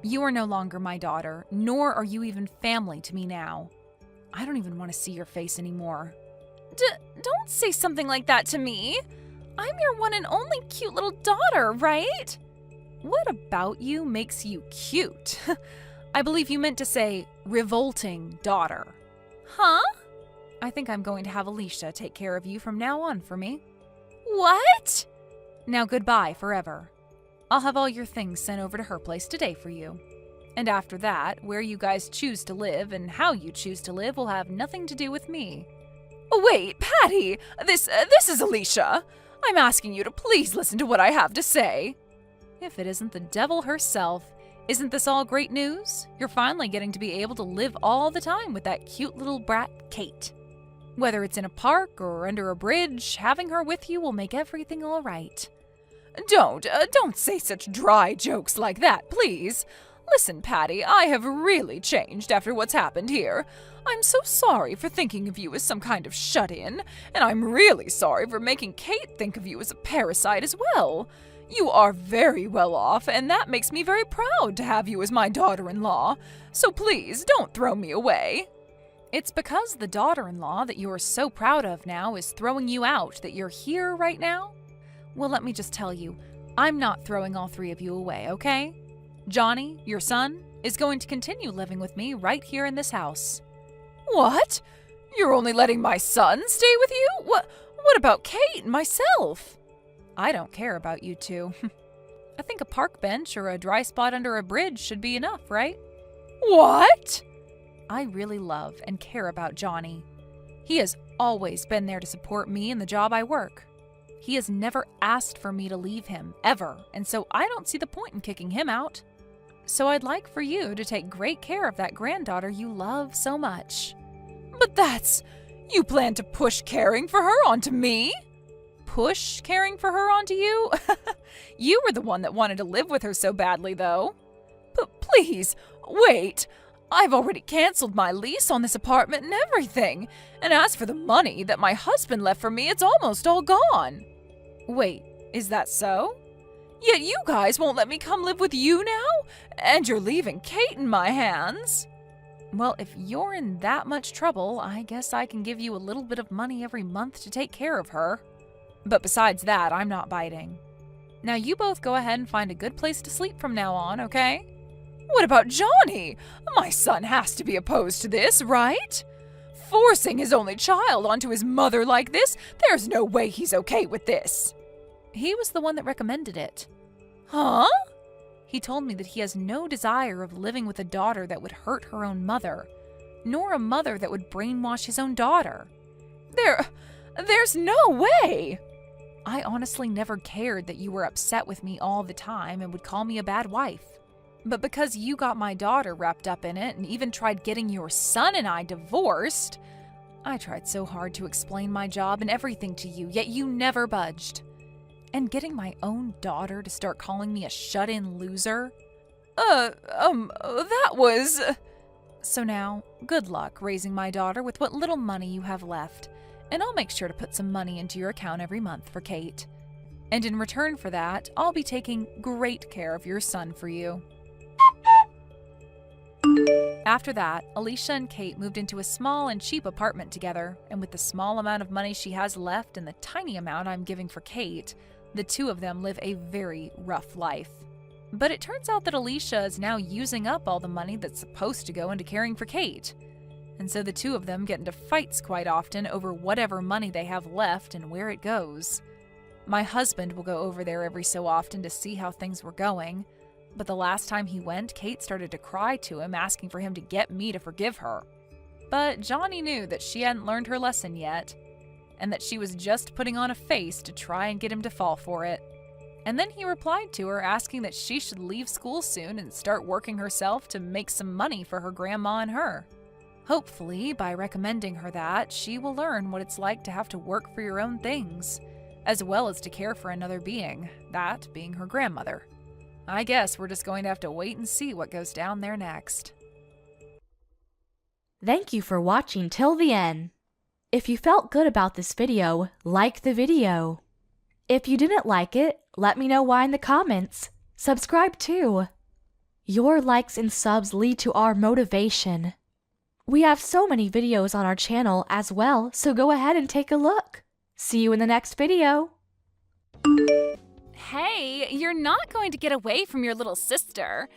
You are no longer my daughter, nor are you even family to me now. I don't even want to see your face anymore. Don't say something like that to me. I'm your one and only cute little daughter, right? What about you makes you cute? I believe you meant to say revolting daughter. Huh? I think I'm going to have Alicia take care of you from now on for me. What? Now goodbye forever. I'll have all your things sent over to her place today for you. And after that, where you guys choose to live and how you choose to live will have nothing to do with me. Wait, Patty! This is Alicia! I'm asking you to please listen to what I have to say. If it isn't the devil herself, isn't this all great news? You're finally getting to be able to live all the time with that cute little brat, Kate. Whether it's in a park or under a bridge, having her with you will make everything all right. Don't say such dry jokes like that, please. Listen, Patty, I have really changed after what's happened here. I'm so sorry for thinking of you as some kind of shut-in, and I'm really sorry for making Kate think of you as a parasite as well. You are very well off, and that makes me very proud to have you as my daughter-in-law. So please, don't throw me away. It's because the daughter-in-law that you are so proud of now is throwing you out that you're here right now? Well, let me just tell you, I'm not throwing all three of you away, okay? Johnny, your son, is going to continue living with me right here in this house. What? You're only letting my son stay with you? What about Kate and myself? I don't care about you two. I think a park bench or a dry spot under a bridge should be enough, right? What? I really love and care about Johnny. He has always been there to support me in the job I work. He has never asked for me to leave him, ever, and so I don't see the point in kicking him out. So I'd like for you to take great care of that granddaughter you love so much. But you plan to push caring for her onto me? Push caring for her onto you? You were the one that wanted to live with her so badly, though. But please, wait. I've already canceled my lease on this apartment and everything. And as for the money that my husband left for me, it's almost all gone. Wait, is that so? Yet you guys won't let me come live with you now? And you're leaving Kate in my hands? Well, if you're in that much trouble, I guess I can give you a little bit of money every month to take care of her. But besides that, I'm not biting. Now you both go ahead and find a good place to sleep from now on, okay? What about Johnny? My son has to be opposed to this, right? Forcing his only child onto his mother like this, there's no way he's okay with this. He was the one that recommended it. Huh? He told me that he has no desire of living with a daughter that would hurt her own mother, nor a mother that would brainwash his own daughter. There's no way! I honestly never cared that you were upset with me all the time and would call me a bad wife. But because you got my daughter wrapped up in it and even tried getting your son and I divorced, I tried so hard to explain my job and everything to you, yet you never budged. And getting my own daughter to start calling me a shut-in loser? That was... So now, good luck raising my daughter with what little money you have left, and I'll make sure to put some money into your account every month for Kate. And in return for that, I'll be taking great care of your son for you. After that, Alicia and Kate moved into a small and cheap apartment together, and with the small amount of money she has left and the tiny amount I'm giving for Kate, the two of them live a very rough life. But it turns out that Alicia is now using up all the money that's supposed to go into caring for Kate. And so the two of them get into fights quite often over whatever money they have left and where it goes. My husband will go over there every so often to see how things were going, but the last time he went, Kate started to cry to him, asking for him to get me to forgive her. But Johnny knew that she hadn't learned her lesson yet, and that she was just putting on a face to try and get him to fall for it. And then he replied to her, asking that she should leave school soon and start working herself to make some money for her grandma and her. Hopefully, by recommending her that, she will learn what it's like to have to work for your own things, as well as to care for another being, that being her grandmother. I guess we're just going to have to wait and see what goes down there next. Thank you for watching till the end. If you felt good about this video, like the video. If you didn't like it, let me know why in the comments. Subscribe too. Your likes and subs lead to our motivation. We have so many videos on our channel as well, so go ahead and take a look. See you in the next video. Hey, you're not going to get away from your little sister.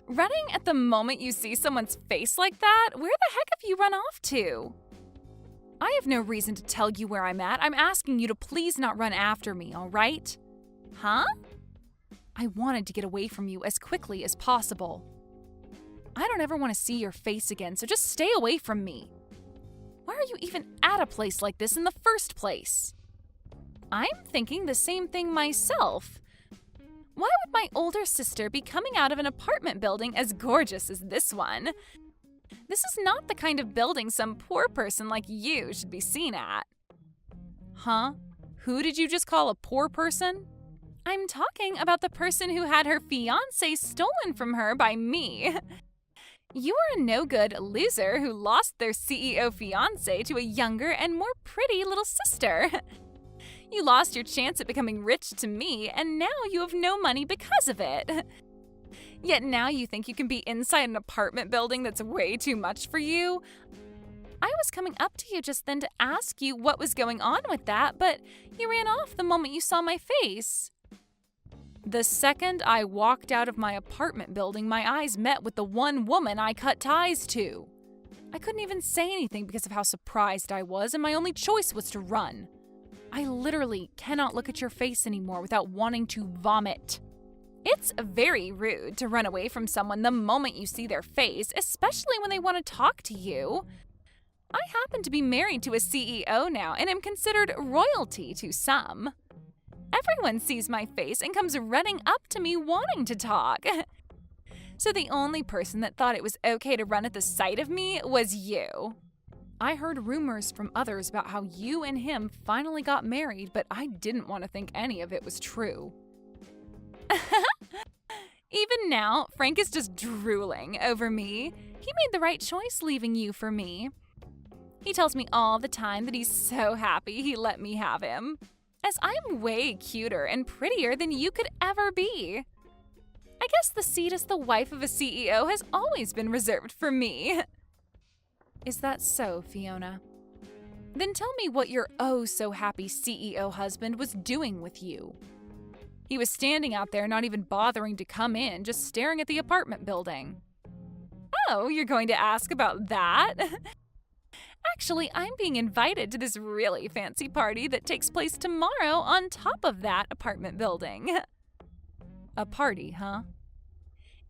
Running at the moment you see someone's face like that, where the heck have you run off to? I have no reason to tell you where I'm at. I'm asking you to please not run after me, all right? Huh? I wanted to get away from you as quickly as possible. I don't ever want to see your face again, so just stay away from me. Why are you even at a place like this in the first place? I'm thinking the same thing myself. Why would my older sister be coming out of an apartment building as gorgeous as this one? This is not the kind of building some poor person like you should be seen at. Huh? Who did you just call a poor person? I'm talking about the person who had her fiancé stolen from her by me. You are a no-good loser who lost their CEO fiancé to a younger and more pretty little sister. You lost your chance at becoming rich to me, and now you have no money because of it. Yet now you think you can be inside an apartment building that's way too much for you? I was coming up to you just then to ask you what was going on with that, but you ran off the moment you saw my face. The second I walked out of my apartment building, my eyes met with the one woman I cut ties to. I couldn't even say anything because of how surprised I was, and my only choice was to run. I literally cannot look at your face anymore without wanting to vomit. It's very rude to run away from someone the moment you see their face, especially when they want to talk to you. I happen to be married to a CEO now and am considered royalty to some. Everyone sees my face and comes running up to me wanting to talk. So the only person that thought it was okay to run at the sight of me was you. I heard rumors from others about how you and him finally got married, but I didn't want to think any of it was true. Even now, Frank is just drooling over me. He made the right choice leaving you for me. He tells me all the time that he's so happy he let me have him, as I'm way cuter and prettier than you could ever be. I guess the seat as the wife of a CEO has always been reserved for me. Is that so, Fiona? Then tell me what your oh-so-happy CEO husband was doing with you. He was standing out there not even bothering to come in, just staring at the apartment building. Oh, you're going to ask about that? Actually, I'm being invited to this really fancy party that takes place tomorrow on top of that apartment building. A party, huh?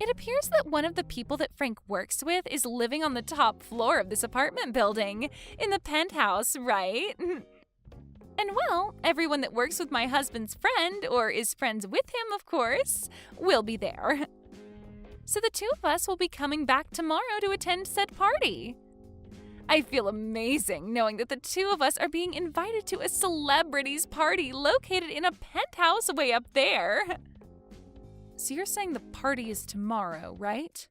It appears that one of the people that Frank works with is living on the top floor of this apartment building, in the penthouse, right? And well, everyone that works with my husband's friend, or is friends with him, of course, will be there. So the two of us will be coming back tomorrow to attend said party. I feel amazing knowing that the two of us are being invited to a celebrities party located in a penthouse way up there. So you're saying the party is tomorrow, right?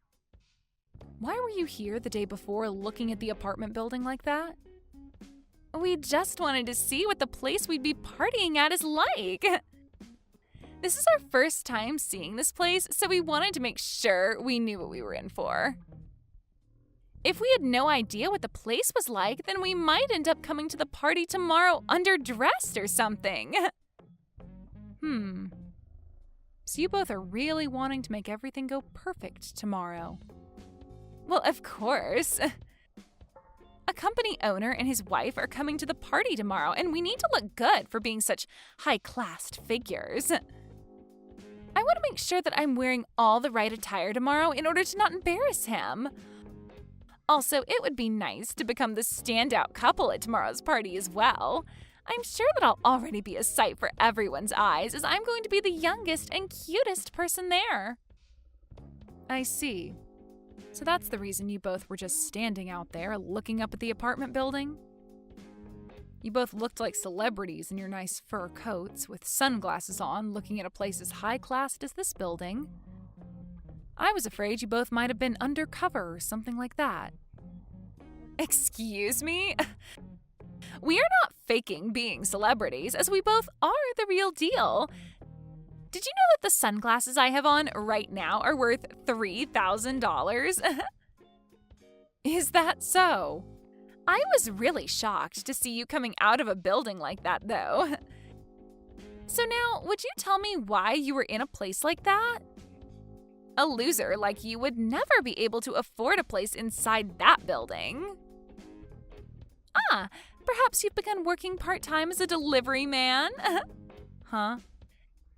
Why were you here the day before looking at the apartment building like that? We just wanted to see what the place we'd be partying at is like. This is our first time seeing this place, so we wanted to make sure we knew what we were in for. If we had no idea what the place was like, then we might end up coming to the party tomorrow underdressed or something. So you both are really wanting to make everything go perfect tomorrow. Well, of course. A company owner and his wife are coming to the party tomorrow, and we need to look good for being such high-classed figures. I want to make sure that I'm wearing all the right attire tomorrow in order to not embarrass him. Also, it would be nice to become the standout couple at tomorrow's party as well. I'm sure that I'll already be a sight for everyone's eyes, as I'm going to be the youngest and cutest person there. I see. So that's the reason you both were just standing out there looking up at the apartment building? You both looked like celebrities in your nice fur coats with sunglasses on, looking at a place as high-classed as this building. I was afraid you both might have been undercover or something like that. Excuse me? We are not faking being celebrities, as we both are the real deal. Did you know that the sunglasses I have on right now are worth $3,000? Is that so? I was really shocked to see you coming out of a building like that, though. So now, would you tell me why you were in a place like that? A loser like you would never be able to afford a place inside that building. Ah, perhaps you've begun working part-time as a delivery man? Huh?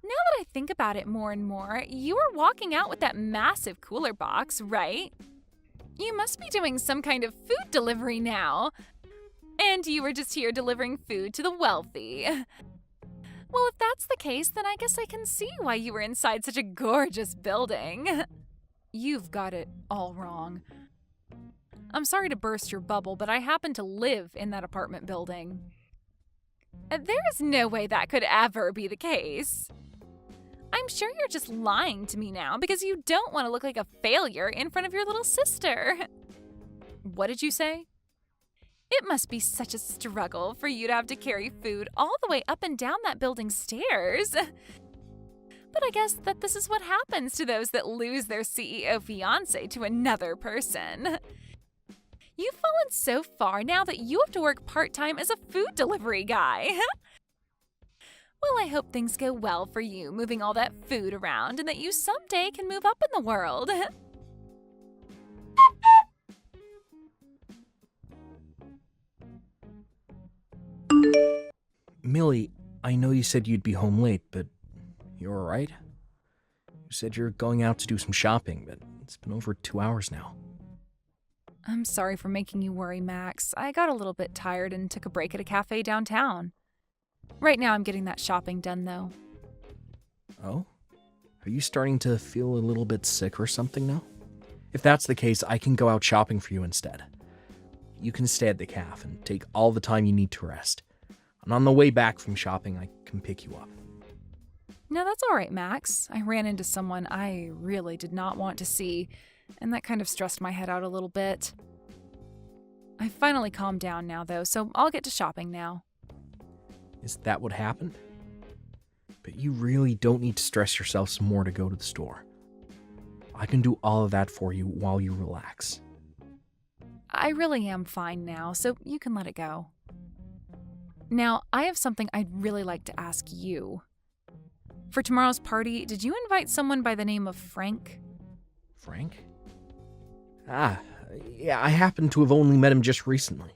Now that I think about it more and more, you were walking out with that massive cooler box, right? You must be doing some kind of food delivery now. And you were just here delivering food to the wealthy. Well, if that's the case, then I guess I can see why you were inside such a gorgeous building. You've got it all wrong. I'm sorry to burst your bubble, but I happen to live in that apartment building. There is no way that could ever be the case. I'm sure you're just lying to me now because you don't want to look like a failure in front of your little sister. What did you say? It must be such a struggle for you to have to carry food all the way up and down that building's stairs. But I guess that this is what happens to those that lose their CEO fiancé to another person. You've fallen so far now that you have to work part-time as a food delivery guy. Well, I hope things go well for you moving all that food around and that you someday can move up in the world. Millie, I know you said you'd be home late, but you're all right? You said you're going out to do some shopping, but it's been over 2 hours now. I'm sorry for making you worry, Max. I got a little bit tired and took a break at a cafe downtown. Right now I'm getting that shopping done, though. Oh? Are you starting to feel a little bit sick or something now? If that's the case, I can go out shopping for you instead. You can stay at the cafe and take all the time you need to rest. And on the way back from shopping, I can pick you up. No, that's all right, Max. I ran into someone I really did not want to see, and that kind of stressed my head out a little bit. I finally calmed down now, though, so I'll get to shopping now. Is that what happened? But you really don't need to stress yourself some more to go to the store. I can do all of that for you while you relax. I really am fine now, so you can let it go. Now, I have something I'd really like to ask you. For tomorrow's party, did you invite someone by the name of Frank? Frank? Yeah, I happen to have only met him just recently.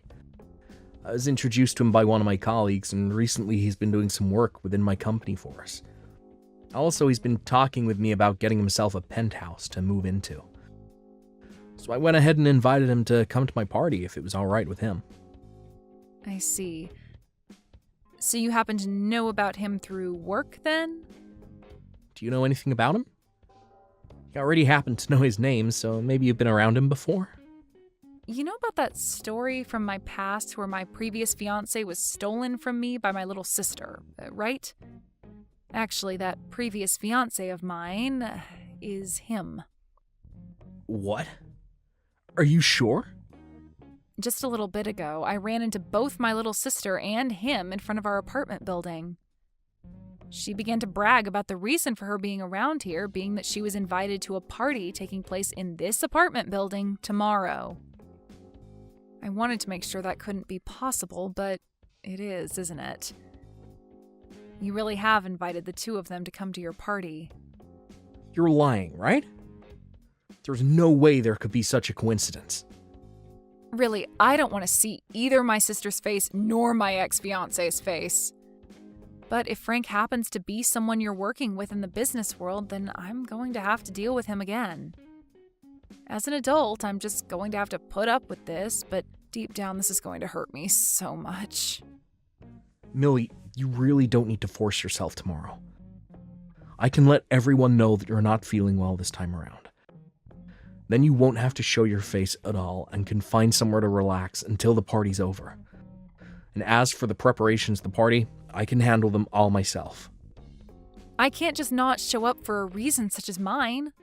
I was introduced to him by one of my colleagues, and recently he's been doing some work within my company for us. Also, he's been talking with me about getting himself a penthouse to move into. So I went ahead and invited him to come to my party if it was alright with him. I see. So you happen to know about him through work, then? Do you know anything about him? You already happen to know his name, so maybe you've been around him before? You know about that story from my past where my previous fiancé was stolen from me by my little sister, right? Actually, that previous fiancé of mine is him. What? Are you sure? Just a little bit ago, I ran into both my little sister and him in front of our apartment building. She began to brag about the reason for her being around here being that she was invited to a party taking place in this apartment building tomorrow. I wanted to make sure that couldn't be possible, but it is, isn't it? You really have invited the two of them to come to your party. You're lying, right? There's no way there could be such a coincidence. Really, I don't want to see either my sister's face nor my ex-fiancé's face. But if Frank happens to be someone you're working with in the business world, then I'm going to have to deal with him again. As an adult, I'm just going to have to put up with this, but deep down this is going to hurt me so much. Millie, you really don't need to force yourself tomorrow. I can let everyone know that you're not feeling well this time around. Then you won't have to show your face at all and can find somewhere to relax until the party's over. And as for the preparations of the party, I can handle them all myself. I can't just not show up for a reason such as mine.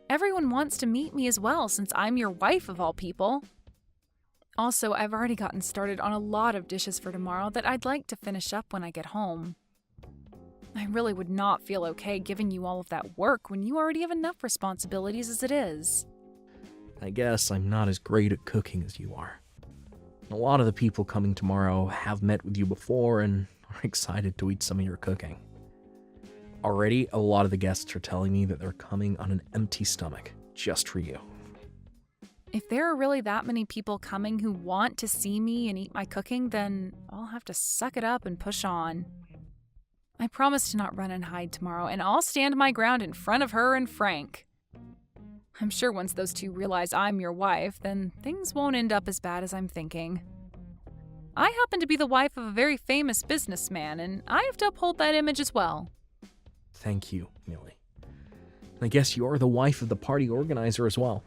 Everyone wants to meet me as well since I'm your wife of all people. Also, I've already gotten started on a lot of dishes for tomorrow that I'd like to finish up when I get home. I really would not feel okay giving you all of that work when you already have enough responsibilities as it is. I guess I'm not as great at cooking as you are. A lot of the people coming tomorrow have met with you before and are excited to eat some of your cooking. Already, a lot of the guests are telling me that they're coming on an empty stomach, just for you. If there are really that many people coming who want to see me and eat my cooking, then I'll have to suck it up and push on. I promise to not run and hide tomorrow, and I'll stand my ground in front of her and Frank. I'm sure once those two realize I'm your wife, then things won't end up as bad as I'm thinking. I happen to be the wife of a very famous businessman, and I have to uphold that image as well. Thank you, Millie. I guess you're the wife of the party organizer as well.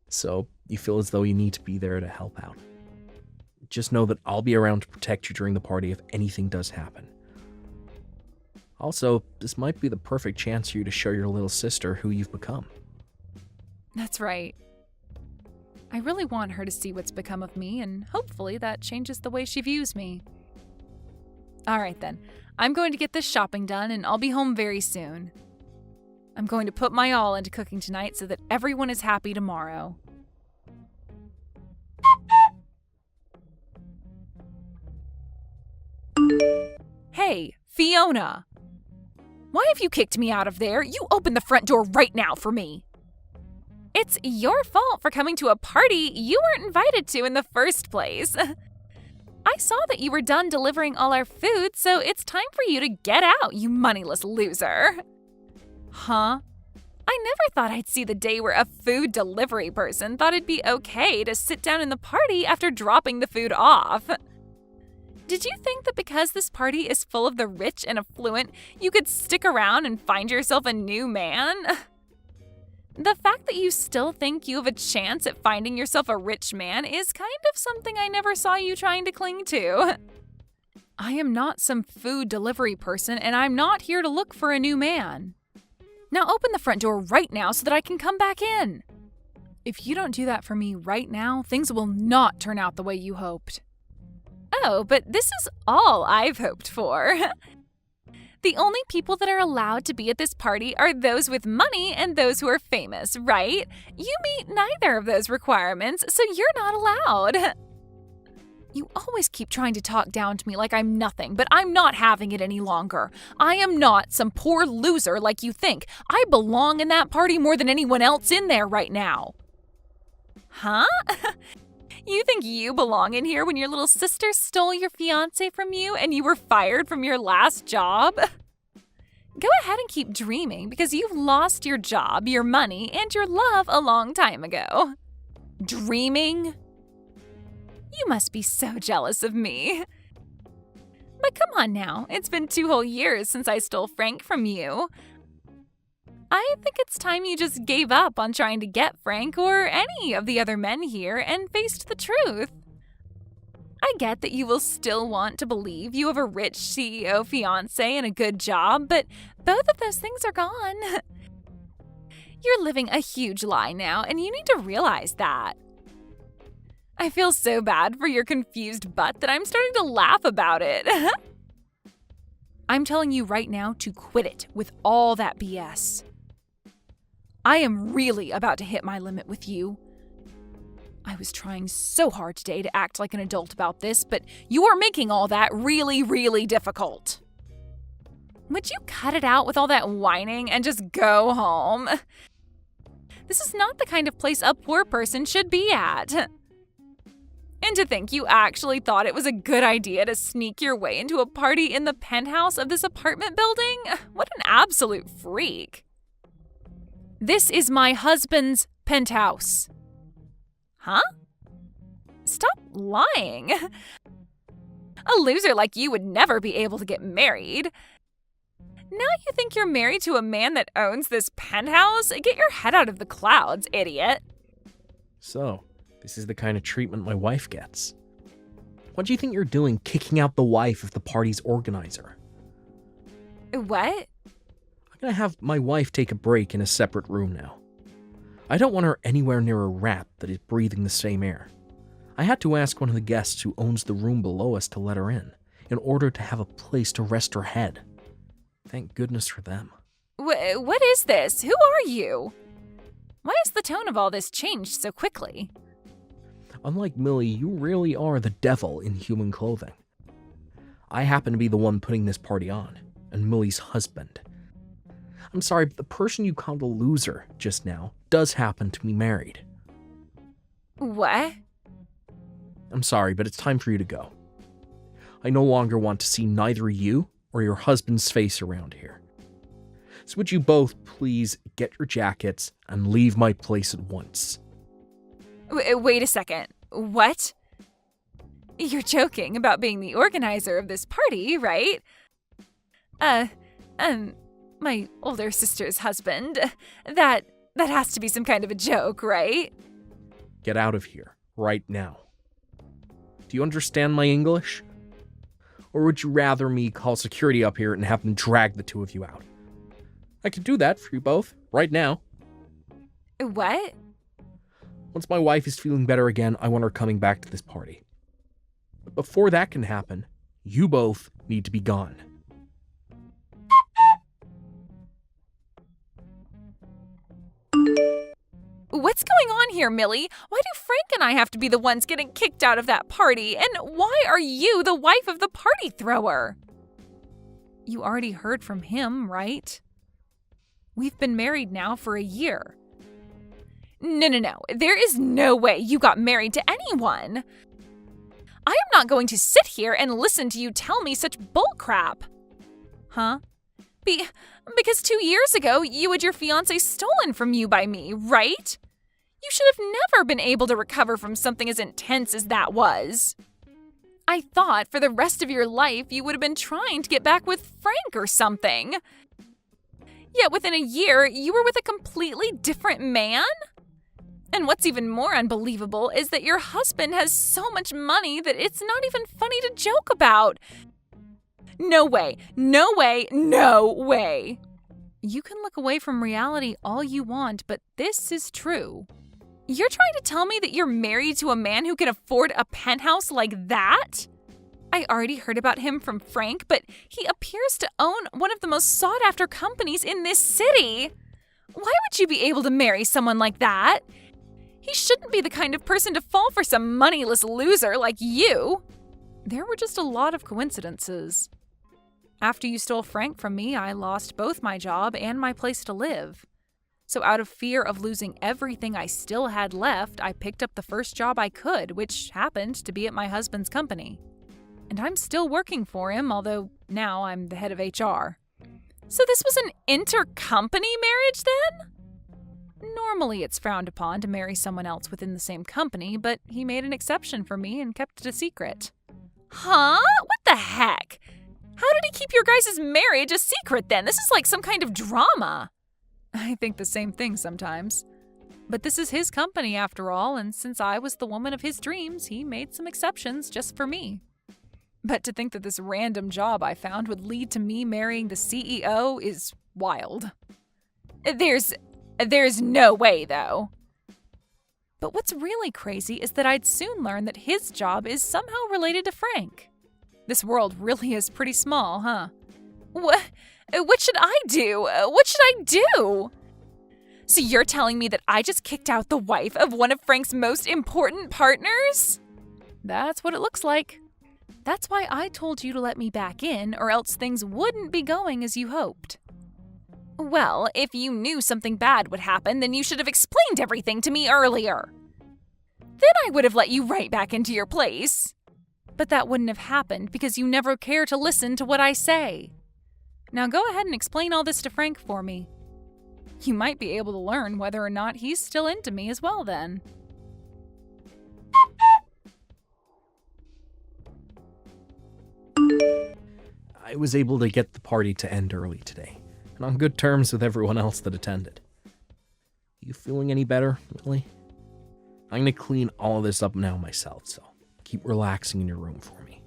So you feel as though you need to be there to help out. Just know that I'll be around to protect you during the party if anything does happen. Also, this might be the perfect chance for you to show your little sister who you've become. That's right. I really want her to see what's become of me, and hopefully that changes the way she views me. All right then, I'm going to get this shopping done and I'll be home very soon. I'm going to put my all into cooking tonight so that everyone is happy tomorrow. Hey, Fiona! Why have you kicked me out of there? You open the front door right now for me. It's your fault for coming to a party you weren't invited to in the first place. I saw that you were done delivering all our food, so it's time for you to get out, you moneyless loser. Huh? I never thought I'd see the day where a food delivery person thought it'd be okay to sit down in the party after dropping the food off. Did you think that because this party is full of the rich and affluent, you could stick around and find yourself a new man? The fact that you still think you have a chance at finding yourself a rich man is kind of something I never saw you trying to cling to. I am not some food delivery person, and I'm not here to look for a new man. Now open the front door right now so that I can come back in. If you don't do that for me right now, things will not turn out the way you hoped. Oh, but this is all I've hoped for. The only people that are allowed to be at this party are those with money and those who are famous, right? You meet neither of those requirements, so you're not allowed. You always keep trying to talk down to me like I'm nothing, but I'm not having it any longer. I am not some poor loser like you think. I belong in that party more than anyone else in there right now. Huh? You think you belong in here when your little sister stole your fiancé from you and you were fired from your last job? Go ahead and keep dreaming because you've lost your job, your money, and your love a long time ago. Dreaming? You must be so jealous of me. But come on now, it's been 2 whole years since I stole Frank from you. I think it's time you just gave up on trying to get Frank or any of the other men here and faced the truth. I get that you will still want to believe you have a rich CEO fiancé and a good job, but both of those things are gone. You're living a huge lie now, and you need to realize that. I feel so bad for your confused butt that I'm starting to laugh about it. I'm telling you right now to quit it with all that BS. I am really about to hit my limit with you. I was trying so hard today to act like an adult about this, but you are making all that really, really difficult. Would you cut it out with all that whining and just go home? This is not the kind of place a poor person should be at. And to think you actually thought it was a good idea to sneak your way into a party in the penthouse of this apartment building? What an absolute freak. This is my husband's penthouse. Huh? Stop lying. A loser like you would never be able to get married. Now you think you're married to a man that owns this penthouse? Get your head out of the clouds, idiot. So, this is the kind of treatment my wife gets. What do you think you're doing kicking out the wife of the party's organizer? What? I'm gonna have my wife take a break in a separate room now. I don't want her anywhere near a rat that is breathing the same air. I had to ask one of the guests who owns the room below us to let her in order to have a place to rest her head. Thank goodness for them. What is this? Who are you? Why has the tone of all this changed so quickly? Unlike Millie, you really are the devil in human clothing. I happen to be the one putting this party on, and Millie's husband. I'm sorry, but the person you called a loser just now does happen to be married. What? I'm sorry, but it's time for you to go. I no longer want to see neither you or your husband's face around here. So would you both please get your jackets and leave my place at once? Wait a second. What? You're joking about being the organizer of this party, right? My older sister's husband. That has to be some kind of a joke, right? Get out of here, right now. Do you understand my English? Or would you rather me call security up here and have them drag the two of you out? I can do that for you both, right now. What? Once my wife is feeling better again, I want her coming back to this party. But before that can happen, you both need to be gone. What's going on here, Millie? Why do Frank and I have to be the ones getting kicked out of that party? And why are you the wife of the party thrower? You already heard from him, right? We've been married now for a year. No. There is no way you got married to anyone. I am not going to sit here and listen to you tell me such bullcrap. Huh? Because 2 years ago, you had your fiancé stolen from you by me, right? You should have never been able to recover from something as intense as that was. I thought for the rest of your life you would have been trying to get back with Frank or something. Yet within a year, you were with a completely different man? And what's even more unbelievable is that your husband has so much money that it's not even funny to joke about. No way. You can look away from reality all you want, but this is true. You're trying to tell me that you're married to a man who can afford a penthouse like that? I already heard about him from Frank, but he appears to own one of the most sought-after companies in this city. Why would you be able to marry someone like that? He shouldn't be the kind of person to fall for some moneyless loser like you. There were just a lot of coincidences. After you stole Frank from me, I lost both my job and my place to live. So out of fear of losing everything I still had left, I picked up the first job I could, which happened to be at my husband's company. And I'm still working for him, although now I'm the head of HR. So this was an intercompany marriage then? Normally it's frowned upon to marry someone else within the same company, but he made an exception for me and kept it a secret. Huh? What the heck? How did he keep your guys' marriage a secret then? This is like some kind of drama. I think the same thing sometimes. But this is his company after all, and since I was the woman of his dreams, he made some exceptions just for me. But to think that this random job I found would lead to me marrying the CEO is wild. There's no way, though. But what's really crazy is that I'd soon learn that his job is somehow related to Frank. This world really is pretty small, huh? What should I do? What should I do? So you're telling me that I just kicked out the wife of one of Frank's most important partners? That's what it looks like. That's why I told you to let me back in, or else things wouldn't be going as you hoped. Well, if you knew something bad would happen, then you should have explained everything to me earlier. Then I would have let you right back into your place. But that wouldn't have happened because you never care to listen to what I say. Now go ahead and explain all this to Frank for me. You might be able to learn whether or not he's still into me as well then. I was able to get the party to end early today, and on good terms with everyone else that attended. You feeling any better, Lily? I'm gonna clean all of this up now myself, so keep relaxing in your room for me.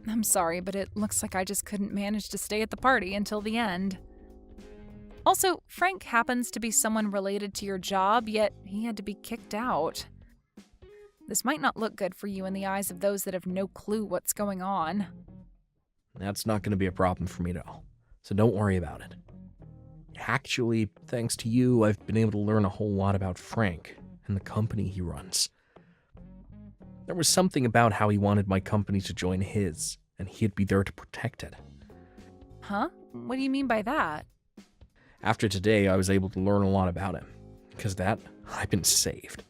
I'm sorry, but it looks like I just couldn't manage to stay at the party until the end. Also, Frank happens to be someone related to your job, yet he had to be kicked out. This might not look good for you in the eyes of those that have no clue what's going on. That's not gonna be a problem for me at all, so don't worry about it. Actually, thanks to you, I've been able to learn a whole lot about Frank and the company he runs. There was something about how he wanted my company to join his, and he'd be there to protect it. Huh? What do you mean by that? After today, I was able to learn a lot about him. Because of that, I've been saved.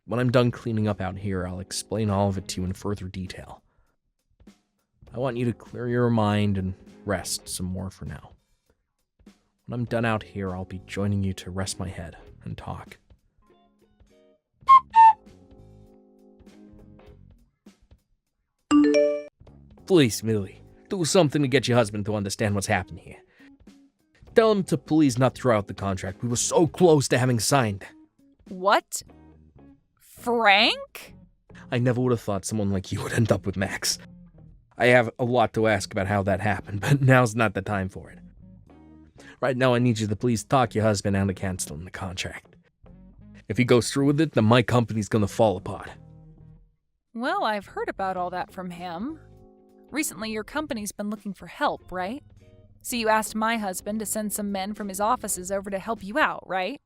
When I'm done cleaning up out here, I'll explain all of it to you in further detail. I want you to clear your mind and rest some more for now. When I'm done out here, I'll be joining you to rest my head and talk. Please, Millie, do something to get your husband to understand what's happening here. Tell him to please not throw out the contract. We were so close to having signed. What? Frank? I never would have thought someone like you would end up with Max. I have a lot to ask about how that happened, but now's not the time for it. Right now, I need you to please talk your husband out of canceling the contract. If he goes through with it, then my company's gonna fall apart. Well, I've heard about all that from him. Recently, your company's been looking for help, right? So you asked my husband to send some men from his offices over to help you out, right?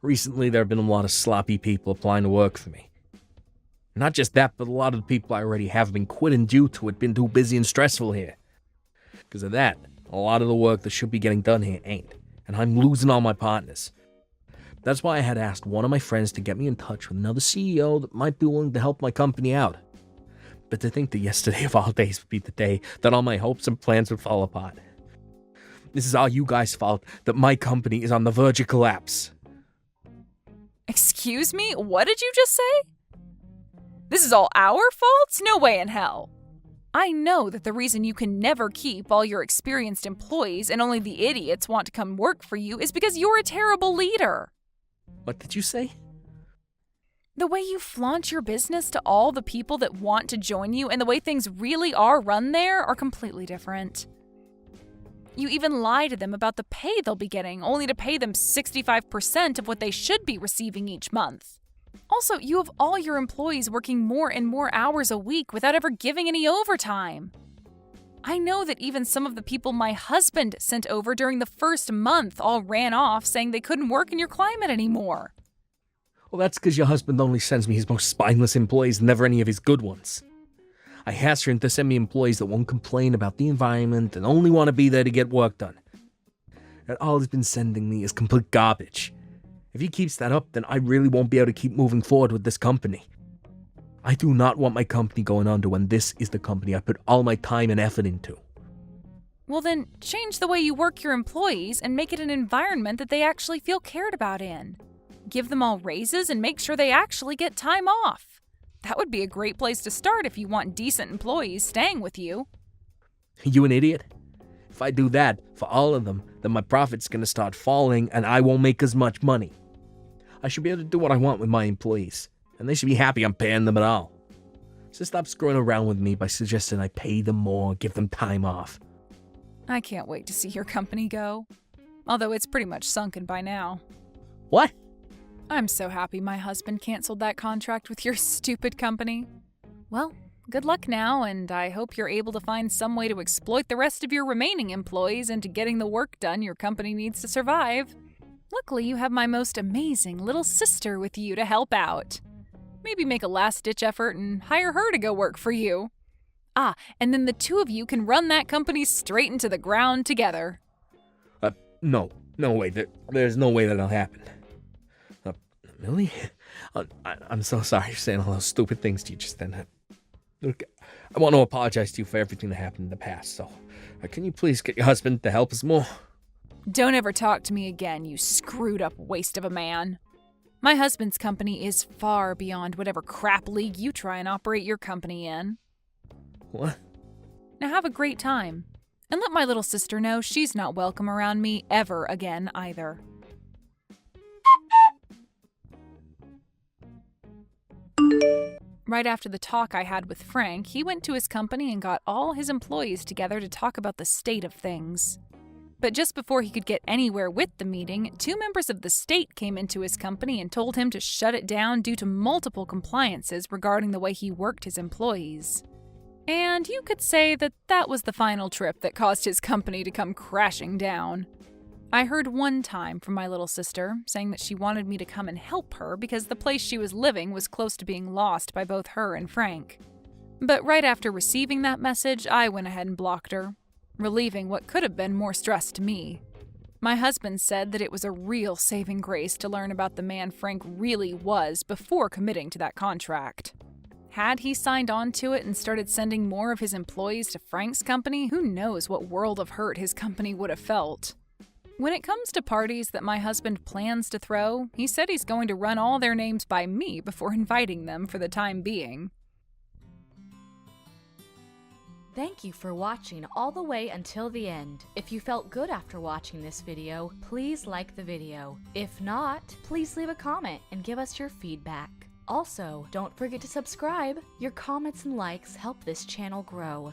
Recently, there have been a lot of sloppy people applying to work for me. Not just that, but a lot of the people I already have been quitting due to it being too busy and stressful here. Because of that, a lot of the work that should be getting done here ain't, and I'm losing all my partners. That's why I had asked one of my friends to get me in touch with another CEO that might be willing to help my company out. But to think that yesterday of all days would be the day that all my hopes and plans would fall apart. This is all you guys' fault that my company is on the verge of collapse. Excuse me? What did you just say? This is all our fault? No way in hell. I know that the reason you can never keep all your experienced employees and only the idiots want to come work for you is because you're a terrible leader. What did you say? The way you flaunt your business to all the people that want to join you and the way things really are run there are completely different. You even lie to them about the pay they'll be getting, only to pay them 65% of what they should be receiving each month. Also, you have all your employees working more and more hours a week without ever giving any overtime. I know that even some of the people my husband sent over during the first month all ran off saying they couldn't work in your climate anymore. Well, that's because your husband only sends me his most spineless employees, never any of his good ones. I asked him to send me employees that won't complain about the environment and only want to be there to get work done. And all he's been sending me is complete garbage. If he keeps that up, then I really won't be able to keep moving forward with this company. I do not want my company going under when this is the company I put all my time and effort into. Well then, change the way you work your employees and make it an environment that they actually feel cared about in. Give them all raises and make sure they actually get time off. That would be a great place to start if you want decent employees staying with you. You an idiot? If I do that for all of them, then my profit's gonna start falling and I won't make as much money. I should be able to do what I want with my employees, and they should be happy I'm paying them at all. So stop screwing around with me by suggesting I pay them more, give them time off. I can't wait to see your company go. Although it's pretty much sunken by now. What? I'm so happy my husband canceled that contract with your stupid company. Well, good luck now, and I hope you're able to find some way to exploit the rest of your remaining employees into getting the work done your company needs to survive. Luckily, you have my most amazing little sister with you to help out. Maybe make a last-ditch effort and hire her to go work for you. And then the two of you can run that company straight into the ground together. No way. There's no way that'll happen. Millie? I'm so sorry for saying all those stupid things to you just then. Look, I want to apologize to you for everything that happened in the past, so can you please get your husband to help us more? Don't ever talk to me again, you screwed-up waste of a man. My husband's company is far beyond whatever crap league you try and operate your company in. What? Now have a great time. And let my little sister know she's not welcome around me ever again either. Right after the talk I had with Frank, he went to his company and got all his employees together to talk about the state of things. But just before he could get anywhere with the meeting, 2 members of the state came into his company and told him to shut it down due to multiple compliances regarding the way he worked his employees. And you could say that that was the final trip that caused his company to come crashing down. I heard one time from my little sister saying that she wanted me to come and help her because the place she was living was close to being lost by both her and Frank. But right after receiving that message, I went ahead and blocked her, relieving what could have been more stress to me. My husband said that it was a real saving grace to learn about the man Frank really was before committing to that contract. Had he signed on to it and started sending more of his employees to Frank's company, who knows what world of hurt his company would have felt. When it comes to parties that my husband plans to throw, he said he's going to run all their names by me before inviting them for the time being. Thank you for watching all the way until the end. If you felt good after watching this video, please like the video. If not, please leave a comment and give us your feedback. Also, don't forget to subscribe. Your comments and likes help this channel grow.